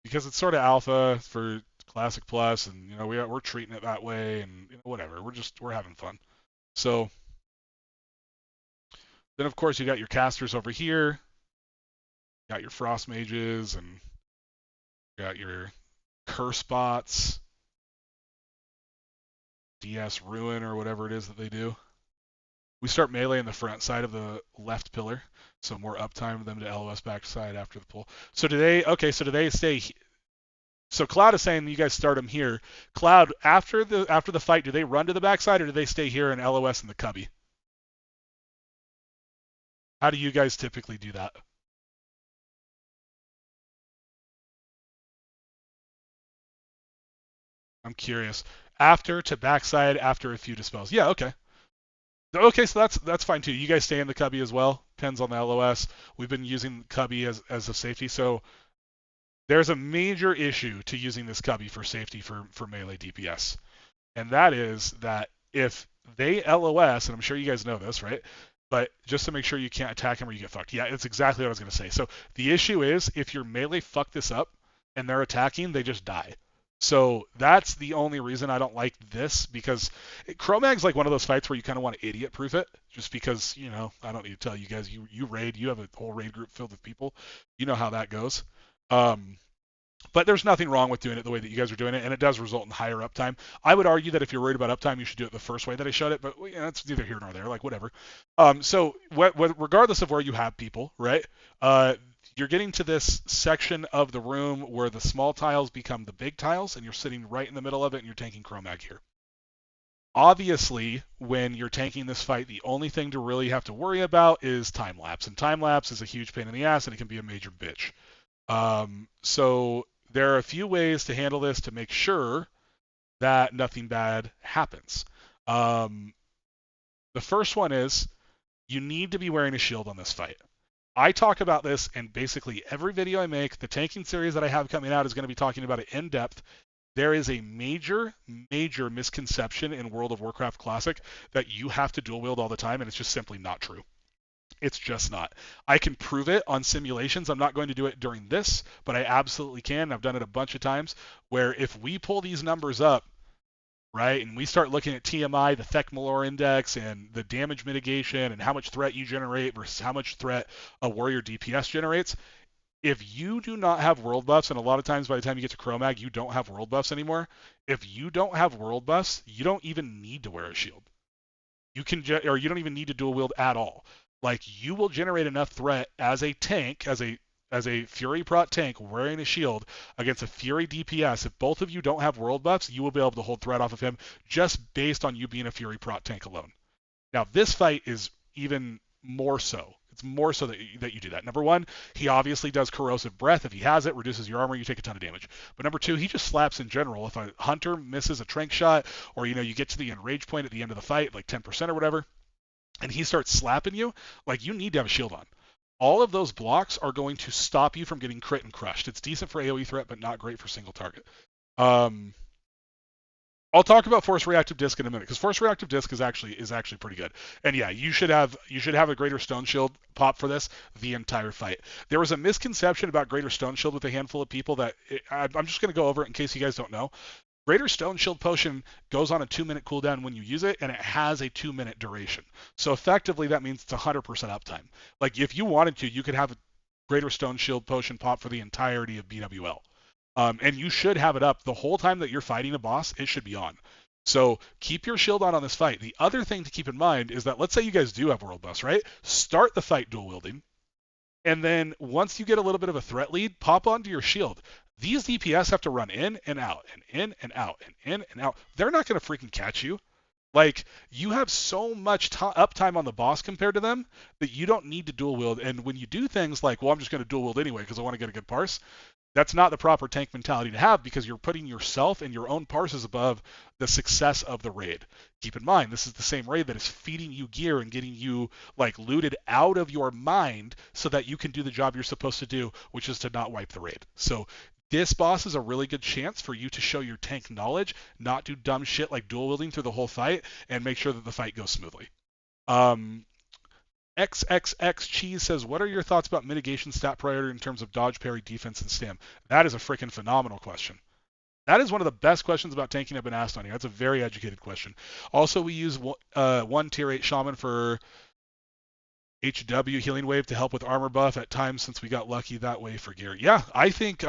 Because it's sort of alpha for Classic Plus, and we're treating it that way, and whatever. We're having fun. So then, of course, you got your casters over here. You got your Frost Mages, and you got your Curse Bots, DS Ruin, or whatever it is that they do. We start melee in the front side of the left pillar, so more uptime for them to LOS backside after the pull. So do they stay? So Cloud is saying you guys start them here. Cloud, after the fight, do they run to the backside or do they stay here and LOS in the cubby? How do you guys typically do that? I'm curious. After to backside after a few dispels. Yeah, okay. Okay, so that's fine too. You guys stay in the cubby as well. Depends on the LOS. We've been using cubby as a safety, so there's a major issue to using this cubby for safety for melee DPS, and that is that if they LOS, and I'm sure you guys know this, right? But just to make sure you can't attack them or you get fucked. Yeah, it's exactly what I was going to say. So the issue is if your melee fuck this up and they're attacking, they just die. So that's the only reason I don't like this, because Chromag's like one of those fights where you kind of want to idiot proof it, just because, I don't need to tell you guys, you raid, you have a whole raid group filled with people. You know how that goes. But there's nothing wrong with doing it the way that you guys are doing it, and it does result in higher uptime. I would argue that if you're worried about uptime, you should do it the first way that I showed it, but that's neither here nor there, like whatever. So regardless of where you have people, right, you're getting to this section of the room where the small tiles become the big tiles, and you're sitting right in the middle of it, and you're tanking Chromag here. Obviously, when you're tanking this fight, the only thing to really have to worry about is time lapse, and time lapse is a huge pain in the ass, and it can be a major bitch. So there are a few ways to handle this to make sure that nothing bad happens. The first one is you need to be wearing a shield on this fight. I talk about this in basically every video I make. The tanking series that I have coming out is going to be talking about it in depth. There is a major, major misconception in World of Warcraft Classic that you have to dual wield all the time, and it's just simply not true. It's just not. I can prove it on simulations. I'm not going to do it during this, but I absolutely can. I've done it a bunch of times where if we pull these numbers up, right, and we start looking at TMI, the Thekmalor index, and the damage mitigation, and how much threat you generate versus how much threat a warrior DPS generates, if you do not have world buffs, and a lot of times by the time you get to Chromag, you don't have world buffs anymore. If you don't have world buffs, you don't even need to wear a shield. You can, or you don't even need to dual wield at all. Like, you will generate enough threat as a tank, as a Fury Prot tank wearing a shield against a Fury DPS. If both of you don't have world buffs, you will be able to hold threat off of him just based on you being a Fury Prot tank alone. Now, this fight is even more so. It's more so that you do that. Number one, he obviously does corrosive breath. If he has it, reduces your armor, you take a ton of damage. But number two, he just slaps in general. If a hunter misses a trank shot, or you get to the enrage point at the end of the fight, like 10% or whatever, and he starts slapping you, like, you need to have a shield on. All of those blocks are going to stop you from getting crit and crushed. It's decent for AoE threat, but not great for single target. I'll talk about Force Reactive Disc in a minute, because Force Reactive Disc is actually pretty good. And yeah, you should have a Greater Stone Shield pop for this the entire fight. There was a misconception about Greater Stone Shield with a handful of people that I'm just going to go over it in case you guys don't know. Greater Stone Shield Potion goes on a 2-minute cooldown when you use it, and it has a 2-minute duration. So effectively, that means it's 100% uptime. Like, if you wanted to, you could have a Greater Stone Shield Potion pop for the entirety of BWL. And you should have it up the whole time that you're fighting a boss. It should be on. So keep your shield on this fight. The other thing to keep in mind is that, let's say you guys do have world buffs, right? Start the fight dual wielding, and then once you get a little bit of a threat lead, pop onto your shield. These DPS have to run in and out and in and out and in and out. They're not going to freaking catch you. Like, you have so much uptime on the boss compared to them that you don't need to dual wield. And when you do things like, well, I'm just going to dual wield anyway because I want to get a good parse, that's not the proper tank mentality to have, because you're putting yourself and your own parses above the success of the raid. Keep in mind, this is the same raid that is feeding you gear and getting you, like, looted out of your mind so that you can do the job you're supposed to do, which is to not wipe the raid. So this boss is a really good chance for you to show your tank knowledge, not do dumb shit like dual wielding through the whole fight, and make sure that the fight goes smoothly. XXX Cheese says, what are your thoughts about mitigation stat priority in terms of dodge, parry, defense, and stam? That is a freaking phenomenal question. That is one of the best questions about tanking I've been asked on here. That's a very educated question. Also, we use one tier 8 shaman for HW healing wave to help with armor buff at times, since we got lucky that way for gear. Yeah, I think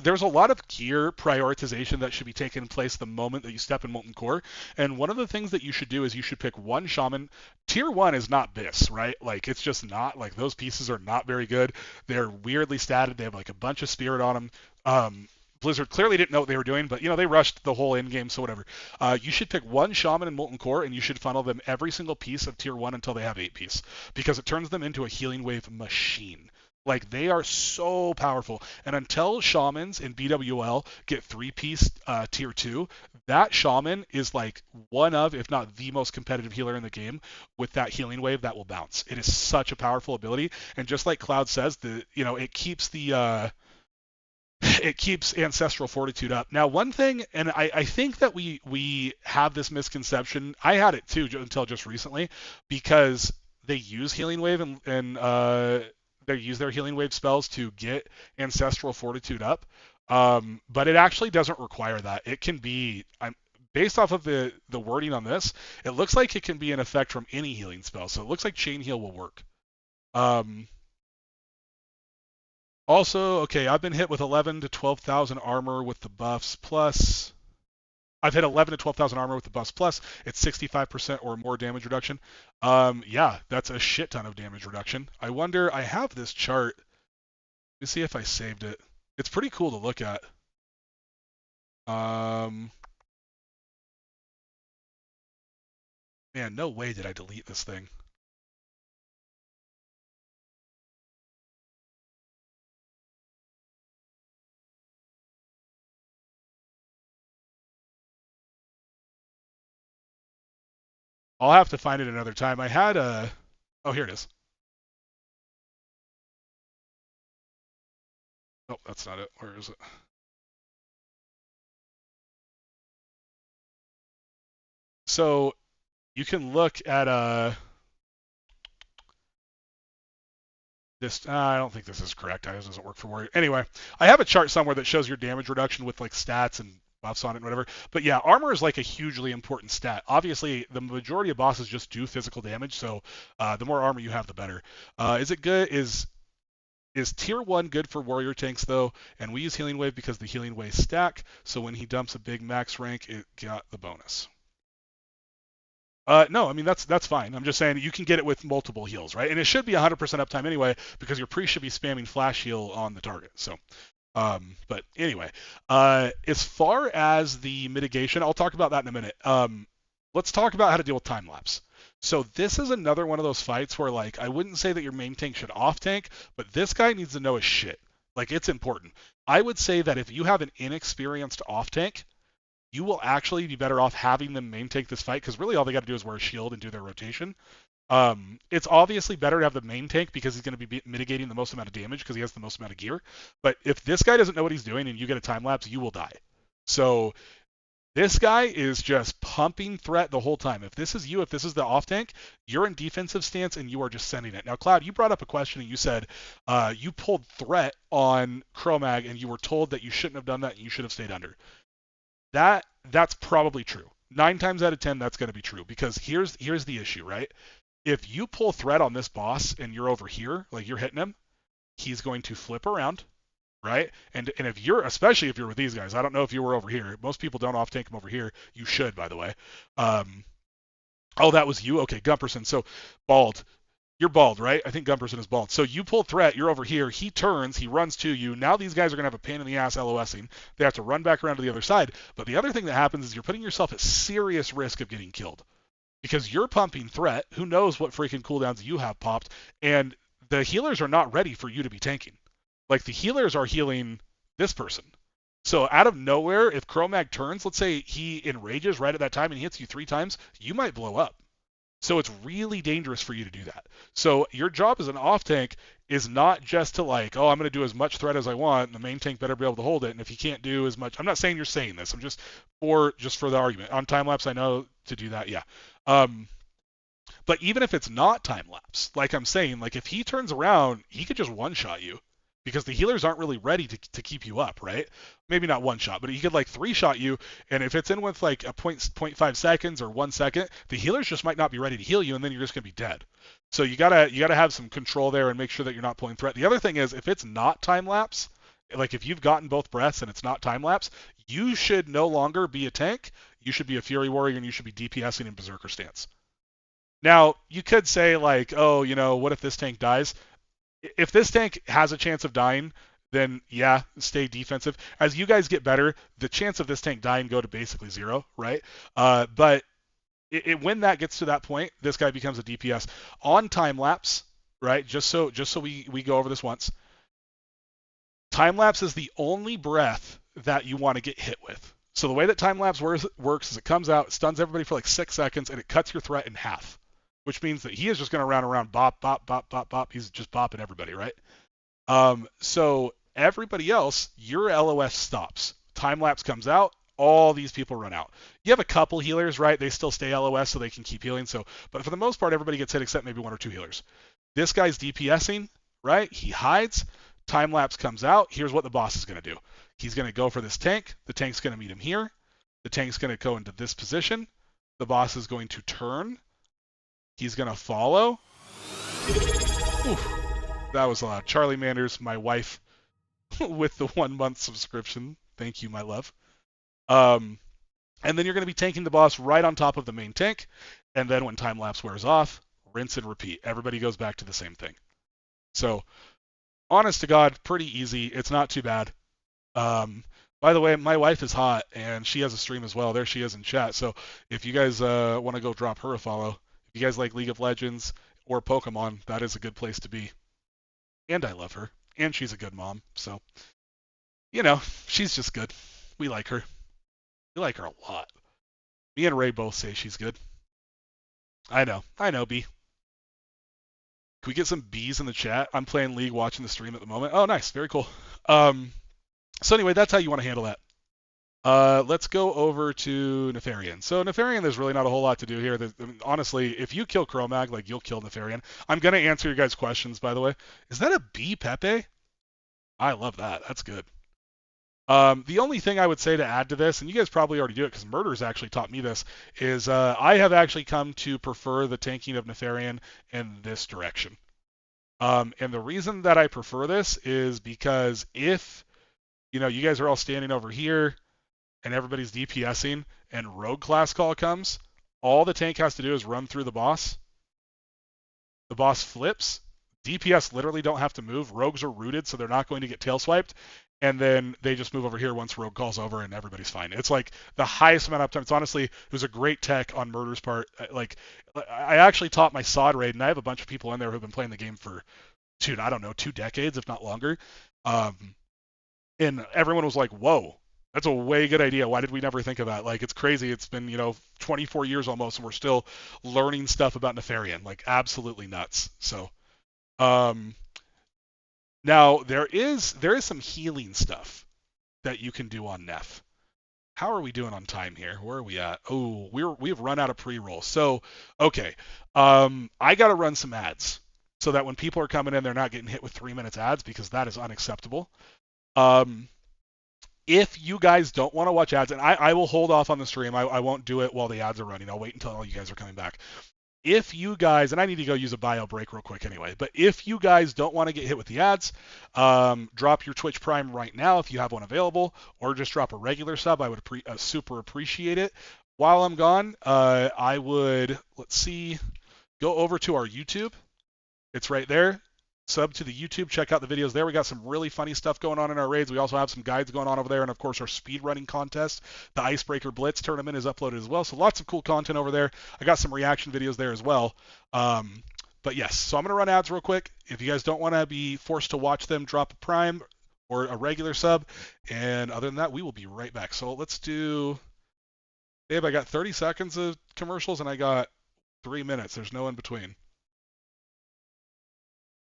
there's a lot of gear prioritization that should be taking place the moment that you step in Molten Core. And one of the things that you should do is you should pick one shaman. Tier 1 is not this, right? Like, it's just not. Like, those pieces are not very good. They're weirdly statted. They have, like, a bunch of spirit on them. Blizzard clearly didn't know what they were doing, but, they rushed the whole end game, so whatever. You should pick one shaman in Molten Core, and you should funnel them every single piece of Tier 1 until they have 8 piece, because it turns them into a healing wave machine. Like, they are so powerful. And until shamans in BWL get 3-piece tier 2, that shaman is like one of, if not the most competitive healer in the game with that healing wave that will bounce. It is such a powerful ability. And just like Cloud says, it keeps it keeps Ancestral Fortitude up. Now, one thing, and I think that we have this misconception. I had it too until just recently, because they use Healing Wave and they use their Healing Wave spells to get Ancestral Fortitude up, but it actually doesn't require that. It can be, based off of the wording on this, it looks like it can be an effect from any healing spell, so it looks like Chain Heal will work. Also, okay, I've been hit with 11 to 12,000 armor with the buffs plus. I've hit 11 to 12,000 armor with the buffs plus. It's 65% or more damage reduction. Yeah, that's a shit ton of damage reduction. I wonder, I have this chart. Let me see if I saved it. It's pretty cool to look at. Man, no way did I delete this thing. I'll have to find it another time. I had a. Oh, here it is. Oh, that's not it. Where is it? So you can look at this. I don't think this is correct. This doesn't work for Warrior. Anyway, I have a chart somewhere that shows your damage reduction with like stats and buffs on it and whatever. But yeah, armor is like a hugely important stat. Obviously, the majority of bosses just do physical damage, so the more armor you have, the better. Is it good? Is tier 1 good for warrior tanks though? And we use Healing Wave because the Healing Wave stack, so when he dumps a big max rank, it got the bonus. No, I mean that's fine. I'm just saying you can get it with multiple heals, right? And it should be 100% uptime anyway because your priest should be spamming flash heal on the target. So, but anyway, as far as the mitigation, I'll talk about that in a minute. Let's talk about how to deal with time lapse. So this is another one of those fights where like I wouldn't say that your main tank should off tank, but this guy needs to know his shit. Like it's important. I would say that if you have an inexperienced off tank, you will actually be better off having them main tank this fight because really all they got to do is wear a shield and do their rotation. It's obviously better to have the main tank because he's going to be mitigating the most amount of damage because he has the most amount of gear. But if this guy doesn't know what he's doing and you get a time lapse, you will die. So this guy is just pumping threat the whole time. If this is you, if this is the off tank, you're in defensive stance and you are just sending it. Now, Cloud, you brought up a question and you said you pulled threat on Chromag and you were told that you shouldn't have done that and you should have stayed under. That's probably true. 9 times out of 10, that's going to be true because here's the issue, right? If you pull threat on this boss and you're over here, like you're hitting him, he's going to flip around, right? And if you're, especially if you're with these guys, I don't know if you were over here. Most people don't off tank them over here. You should, by the way. Oh, that was you. Okay, Gumperson. So bald. You're bald, right? I think Gumperson is bald. So you pull threat, you're over here, he turns, he runs to you. Now these guys are going to have a pain in the ass LOSing. They have to run back around to the other side. But the other thing that happens is you're putting yourself at serious risk of getting killed. Because you're pumping threat, who knows what freaking cooldowns you have popped, and the healers are not ready for you to be tanking. Like the healers are healing this person. So out of nowhere, if Chromag turns, let's say he enrages right at that time and he hits you 3 times, you might blow up. So it's really dangerous for you to do that. So your job as an off tank is not just to like, oh, I'm going to do as much threat as I want, and the main tank better be able to hold it. And if he can't do as much, I'm not saying you're saying this. I'm just for the argument. On time lapse, I know to do that, yeah. But even if it's not time lapse, like I'm saying, like if he turns around, he could just one shot you because the healers aren't really ready to keep you up, right? Maybe not one shot, but he could like 3-shot you, and if it's in with like a 0.5 seconds or 1 second, the healers just might not be ready to heal you, and then you're just gonna be dead. So you gotta have some control there and make sure that you're not pulling threat. The other thing is if it's not time lapse, like if you've gotten both breaths and it's not time lapse, you should no longer be a tank. You should be a Fury Warrior and you should be DPSing in Berserker stance. Now, you could say like, oh, what if this tank dies? If this tank has a chance of dying, then yeah, stay defensive. As you guys get better, the chance of this tank dying go to basically 0, right? But when that gets to that point, this guy becomes a DPS on time lapse, right? Just so we go over this once. Time lapse is the only breath that you want to get hit with. So the way that time lapse works is it comes out, stuns everybody for like 6 seconds, and it cuts your threat in half, which means that he is just going to run around bop, bop, bop, bop, bop. He's just bopping everybody, right? So everybody else, your LOS stops. Time lapse comes out, all these people run out. You have a couple healers, right? They still stay LOS so they can keep healing. So, but for the most part, everybody gets hit except maybe 1 or 2 healers. This guy's DPSing, right? He hides. Time lapse comes out. Here's what the boss is going to do. He's going to go for this tank. The tank's going to meet him here. The tank's going to go into this position. The boss is going to turn. He's going to follow. Oof, that was loud. Charlie Manders, my wife, with the 1-month subscription. Thank you, my love. And then you're going to be tanking the boss right on top of the main tank. And then when time lapse wears off, rinse and repeat. Everybody goes back to the same thing. So, honest to God, pretty easy. It's not too bad. By the way, my wife is hot, and she has a stream as well. There she is in chat. So if you guys want to go drop her a follow, if you guys like League of Legends or Pokemon, that is a good place to be. And I love her, and she's a good mom. So, she's just good. We like her. We like her a lot. Me and Ray both say she's good. I know, B. Can we get some B's in the chat? I'm playing League, watching the stream at the moment. Oh, nice. Very cool. So anyway, that's how you want to handle that. Let's go over to Nefarian. So Nefarian, there's really not a whole lot to do here. Honestly, if you kill Chromag, like you'll kill Nefarian. I'm going to answer your guys' questions, by the way. Is that a B Pepe? I love that. That's good. The only thing I would say to add to this, and you guys probably already do it because Murder's actually taught me this, is I have actually come to prefer the tanking of Nefarian in this direction. And the reason that I prefer this is because if, you guys are all standing over here and everybody's DPSing and rogue class call comes, All the tank has to do is run through the boss. The boss flips. DPS literally don't have to move. Rogues are rooted, so they're not going to get tail swiped. And then they just move over here once Rogue calls over, and everybody's fine. It's like the highest amount of time. It's honestly, it was a great tech on Murder's part. Like, I actually taught my SOD raid, and I have a bunch of people in there who've been playing the game for, dude, I don't know, 2 decades, if not longer. And everyone was like, whoa, that's a way good idea. Why did we never think of that? Like, it's crazy. It's been, 24 years almost, and we're still learning stuff about Nefarian. Like, absolutely nuts. So, now there is some healing stuff that you can do on Nef. How are we doing on time here? Where are we at? Oh, we've run out of pre-roll. So, okay. I got to run some ads so that when people are coming in, they're not getting hit with 3 minutes ads, because that is unacceptable. If you guys don't want to watch ads, and I will hold off on the stream, I won't do it while the ads are running. I'll wait until all you guys are coming back. If you guys, and I need to go use a bio break real quick anyway, but if you guys don't want to get hit with the ads, drop your Twitch Prime right now if you have one available, or just drop a regular sub. I would super appreciate it. While I'm gone, I would, let's see, go over to our YouTube. It's right there. Sub to the YouTube, check out the videos there. We got some really funny stuff going on in our raids. We also have some guides going on over there, and of course our speedrunning contest. The Icebreaker Blitz tournament is uploaded as well, so lots of cool content over there. I got some reaction videos there as well. But yes, so I'm going to run ads real quick. If you guys don't want to be forced to watch them, drop a Prime or a regular sub, and other than that, we will be right back. So let's do, Babe, I got 30 seconds of commercials, and I got 3 minutes. There's no in between.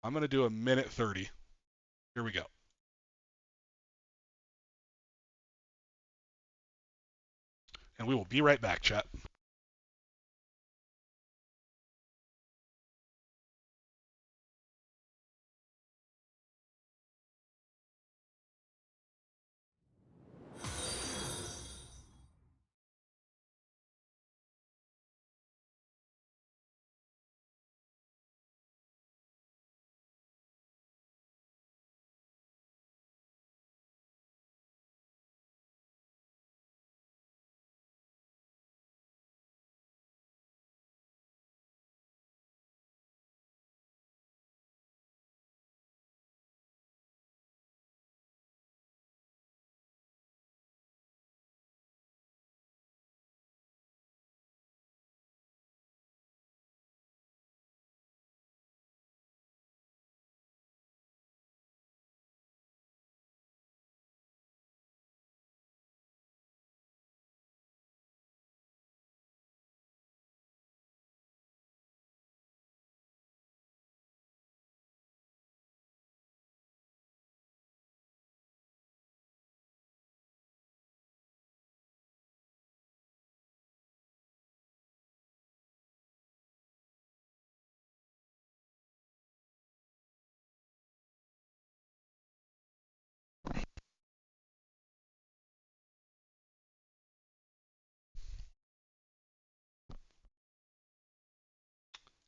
I'm going to do 1:30. Here we go. And we will be right back, chat.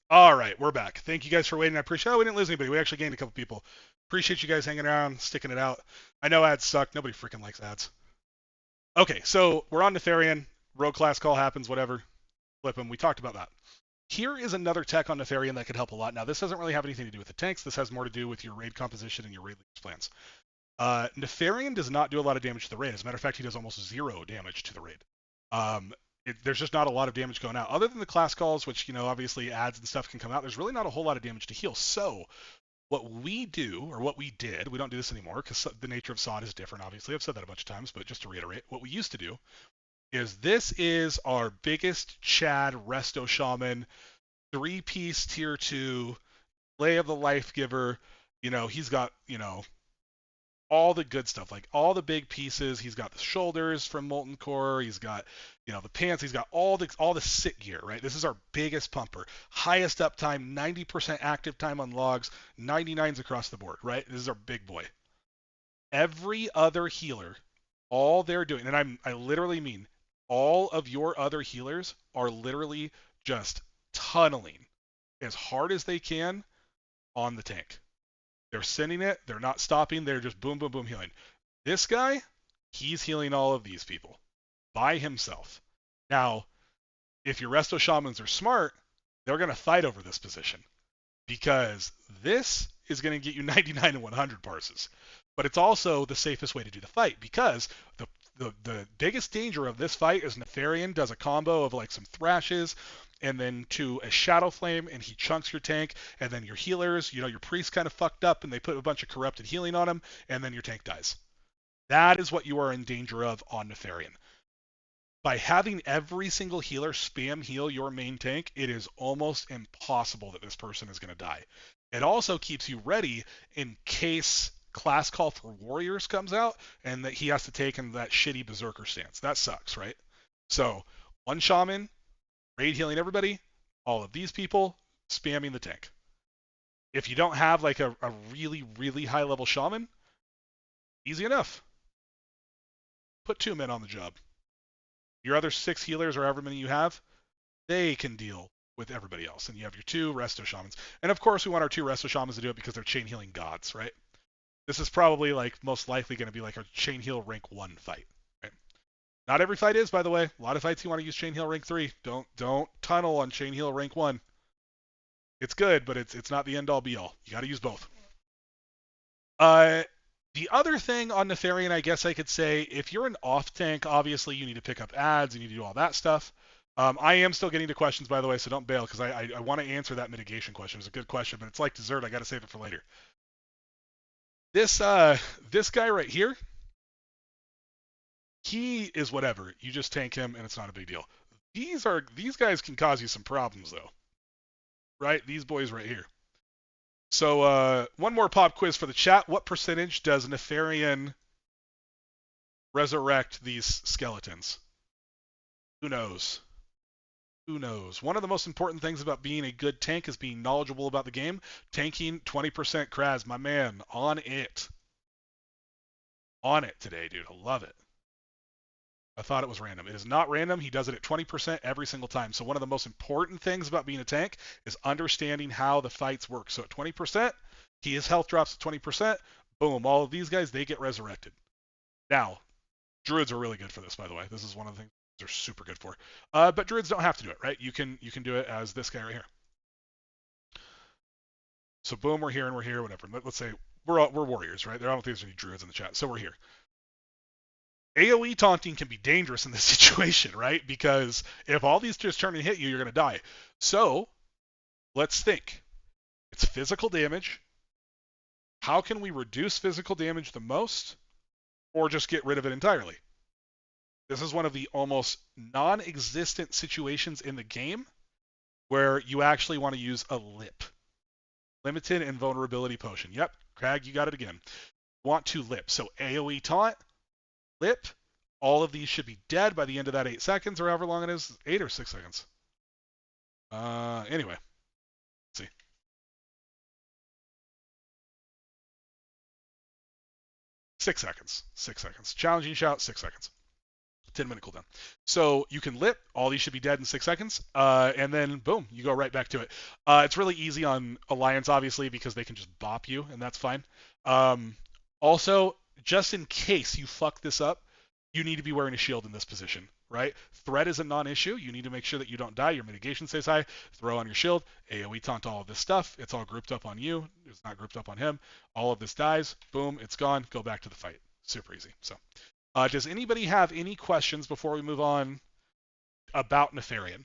All right, we're back. Thank you guys for waiting. I appreciate it. Oh, we didn't lose anybody. We actually gained a couple people. Appreciate you guys hanging around, sticking it out. I know ads suck. Nobody freaking likes ads. Okay, so we're on Nefarian. Rogue class call happens, whatever. Flip them. We talked about that. Here is another tech on Nefarian that could help a lot. Now, this doesn't really have anything to do with the tanks. This has more to do with your raid composition and your raid leaders plans. Nefarian does not do a lot of damage to the raid. As a matter of fact, he does almost 0 damage to the raid. There's just not a lot of damage going out. Other than the class calls, which, obviously ads and stuff can come out, there's really not a whole lot of damage to heal. So what we do, or what we did, we don't do this anymore because the nature of SOD is different, obviously. I've said that a bunch of times, but just to reiterate, what we used to do is this is our biggest Chad Resto Shaman, 3-piece tier 2, Lay of the Life Giver. He's got, all the good stuff, like all the big pieces. He's got the shoulders from Molten Core. He's got, the pants. He's got all the sit gear, right? This is our biggest pumper. Highest uptime, 90% active time on logs, 99s across the board, right? This is our big boy. Every other healer, all they're doing, and I literally mean all of your other healers are literally just tunneling as hard as they can on the tank. They're sending it. They're not stopping. They're just boom, boom, boom healing. This guy, he's healing all of these people by himself. Now, If your Resto Shamans are smart, they're going to fight over this position because this is going to get you 99 and 100 parses. But it's also the safest way to do the fight because the biggest danger of this fight is Nefarian does a combo of like some thrashes and then to a Shadow Flame and he chunks your tank and then your healers, you know, your priest kind of fucked up and they put a bunch of corrupted healing on him and then your tank dies. That is what you are in danger of on Nefarian. By having every single healer spam heal your main tank, it is almost impossible that this person is going to die. It also keeps you ready in case class call for warriors comes out and that he has to take in that shitty berserker stance. That sucks, right? So one shaman, raid healing everybody, all of these people spamming the tank. If you don't have like a really, really high level shaman, easy enough. Put 2 men on the job. Your other 6 healers or however many you have, they can deal with everybody else. And you have your 2 Resto Shamans. And of course we want our 2 Resto Shamans to do it because they're chain healing gods, right? This is probably like most likely going to be like a chain heal rank 1 fight. Right? Not every fight is, by the way. A lot of fights you want to use chain heal rank 3. Don't tunnel on chain heal rank 1. It's good, but it's not the end all be all. You got to use both. The other thing on Nefarian, I guess I could say, if you're an off tank, obviously you need to pick up ads, you need to do all that stuff. I am still getting to questions, by the way, so don't bail, because I want to answer that mitigation question. It's a good question, but it's like dessert. I got to save it for later. This guy right here, he is whatever. You just tank him, and it's not a big deal. These guys can cause you some problems, though. Right? These boys right here. So one more pop quiz for the chat. What percentage does Nefarian resurrect these skeletons? Who knows? Who knows? One of the most important things about being a good tank is being knowledgeable about the game. Tanking 20% Kraz, my man, on it. On it today, dude. I love it. I thought it was random. It is not random. He does it at 20% every single time. So one of the most important things about being a tank is understanding how the fights work. So at 20%, his health drops to 20%. Boom. All of these guys, they get resurrected. Now, druids are really good for this, by the way. This is one of the things they're super good for. But druids don't have to do it, right? You can do it as this guy right here. So boom, we're here and we're here, whatever. Let's say we're warriors, right? I don't think there's any druids in the chat. So we're here. AoE taunting can be dangerous in this situation, right? Because if all these just turn and hit you, you're going to die. So let's think. It's physical damage. How can we reduce physical damage the most or just get rid of it entirely? This is one of the almost non-existent situations in the game where you actually want to use a lip. Limited invulnerability potion. Yep, Crag, you got it again. Want to lip. So AoE taunt, lip, all of these should be dead by the end of that 8 seconds or however long it is. 8 or 6 seconds. Anyway, let's see. 6 seconds. 6 seconds. Challenging shout, 6 seconds. 10-minute cooldown. So you can lip, all these should be dead in 6 seconds, and then boom, you go right back to it. It's really easy on Alliance, obviously, because they can just bop you, and that's fine. Also, just in case you fuck this up, you need to be wearing a shield in this position, right? Threat is a non-issue. You need to make sure that you don't die. Your mitigation stays high. Throw on your shield. AoE taunt all of this stuff. It's all grouped up on you. It's not grouped up on him. All of this dies. Boom, it's gone. Go back to the fight. Super easy. So, does anybody have any questions before we move on about Nefarian?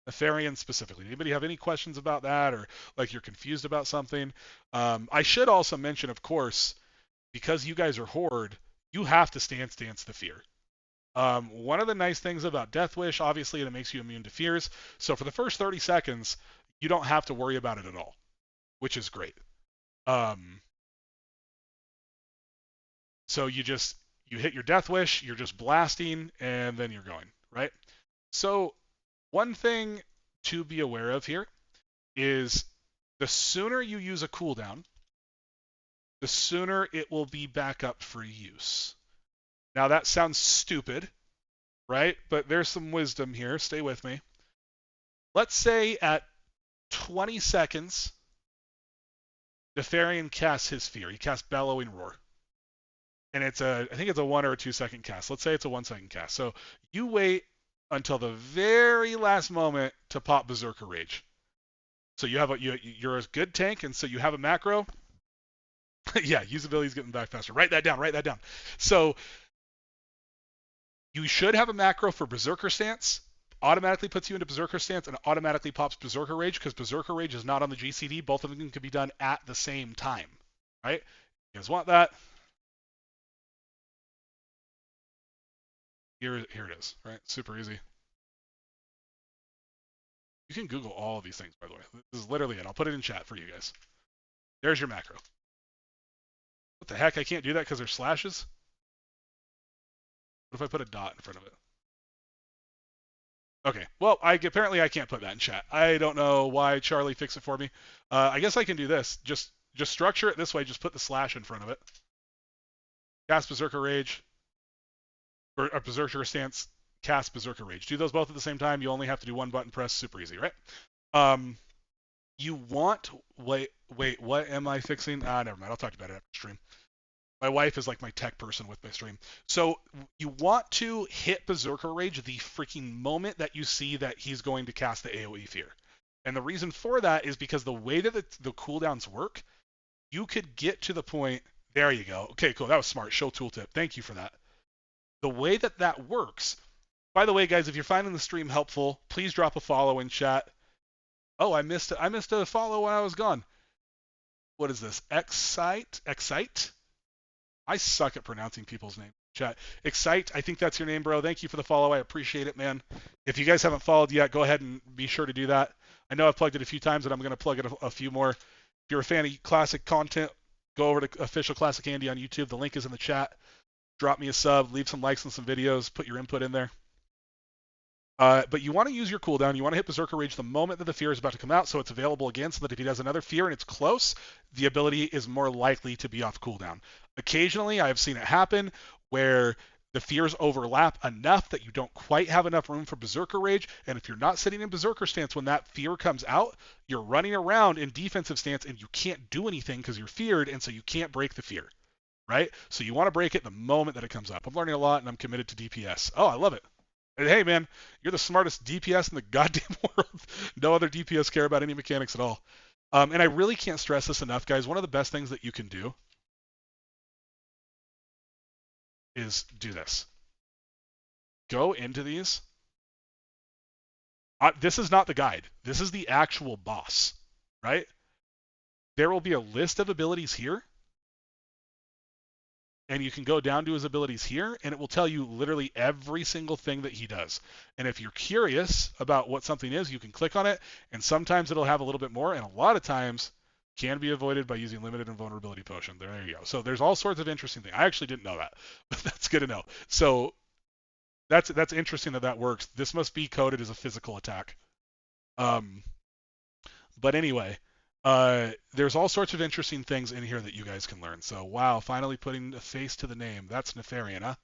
Nefarian specifically. Anybody have any questions about that, or like you're confused about something? I should also mention, of course, because you guys are Horde, you have to stance the fear. One of the nice things about Death Wish, obviously, it makes you immune to fears. So for the first 30 seconds, you don't have to worry about it at all, which is great. So you hit your Death Wish, you're just blasting, and then you're going, right? So one thing to be aware of here is the sooner you use a cooldown, the sooner it will be back up for use. Now that sounds stupid, right? But there's some wisdom here. Stay with me. Let's say at 20 seconds, Nefarian casts his fear. He casts Bellowing Roar. And I think it's a 1 or a 2 second cast. Let's say it's a 1 second cast. So you wait until the very last moment to pop Berserker Rage. So you have you're a good tank, and so you have a macro. Yeah, usability is getting back faster. Write that down. Write that down. So you should have a macro for Berserker Stance. Automatically puts you into Berserker Stance and automatically pops Berserker Rage because Berserker Rage is not on the GCD. Both of them can be done at the same time. Right? You guys want that? Here it is. Right? Super easy. You can Google all of these things, by the way. This is literally it. I'll put it in chat for you guys. There's your macro. What the heck? I can't do that because there's slashes? What if I put a dot in front of it? Okay. Well, apparently I can't put that in chat. I don't know why Charlie fixed it for me. I guess I can do this. Just structure it this way. Just put the slash in front of it. Cast Berserker Rage. Or a Berserker Stance. Cast Berserker Rage. Do those both at the same time. You only have to do one button press. Super easy, right? You want... Wait. What am I fixing? Never mind. I'll talk about it after stream. My wife is like my tech person with my stream. So you want to hit Berserker Rage the freaking moment that you see that he's going to cast the AoE Fear. And the reason for that is because the way that the cooldowns work, you could get to the point... There you go. Okay, cool. That was smart. Show tooltip. Thank you for that. The way that works... By the way, guys, if you're finding the stream helpful, please drop a follow in chat. Oh, I missed a follow when I was gone. What is this? Excite? I suck at pronouncing people's names. Chat. Excite, I think that's your name, bro. Thank you for the follow. I appreciate it, man. If you guys haven't followed yet, go ahead and be sure to do that. I know I've plugged it a few times, and I'm going to plug it a few more. If you're a fan of classic content, go over to Official Classic Andy on YouTube. The link is in the chat. Drop me a sub, leave some likes on some videos, put your input in there. But you want to use your cooldown. You want to hit Berserker Rage the moment that the fear is about to come out, so it's available again, so that if he does another fear and it's close, the ability is more likely to be off cooldown. Occasionally, I've seen it happen where the fears overlap enough that you don't quite have enough room for Berserker Rage, and if you're not sitting in Berserker stance when that fear comes out, you're running around in defensive stance and you can't do anything because you're feared, and so you can't break the fear, right? So you want to break it the moment that it comes up. I'm learning a lot, and I'm committed to DPS. Oh, I love it. Hey, man, you're the smartest DPS in the goddamn world. No other DPS care about any mechanics at all. And I really can't stress this enough, guys. One of the best things that you can do is do this. Go into these. This is not the guide. This is the actual boss, right? There will be a list of abilities here. And you can go down to his abilities here, and it will tell you literally every single thing that he does. And if you're curious about what something is, you can click on it, and sometimes it'll have a little bit more, and a lot of times can be avoided by using limited invulnerability potion. There you go. So there's all sorts of interesting things. I actually didn't know that, but that's good to know. So that's interesting that works. This must be coded as a physical attack. But anyway, there's all sorts of interesting things in here that you guys can learn. So, wow, finally putting a face to the name. That's Nefarian, huh?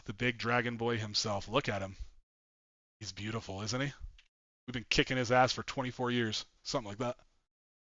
The big dragon boy himself. Look at him. He's beautiful, isn't he? We've been kicking his ass for 24 years. Something like that.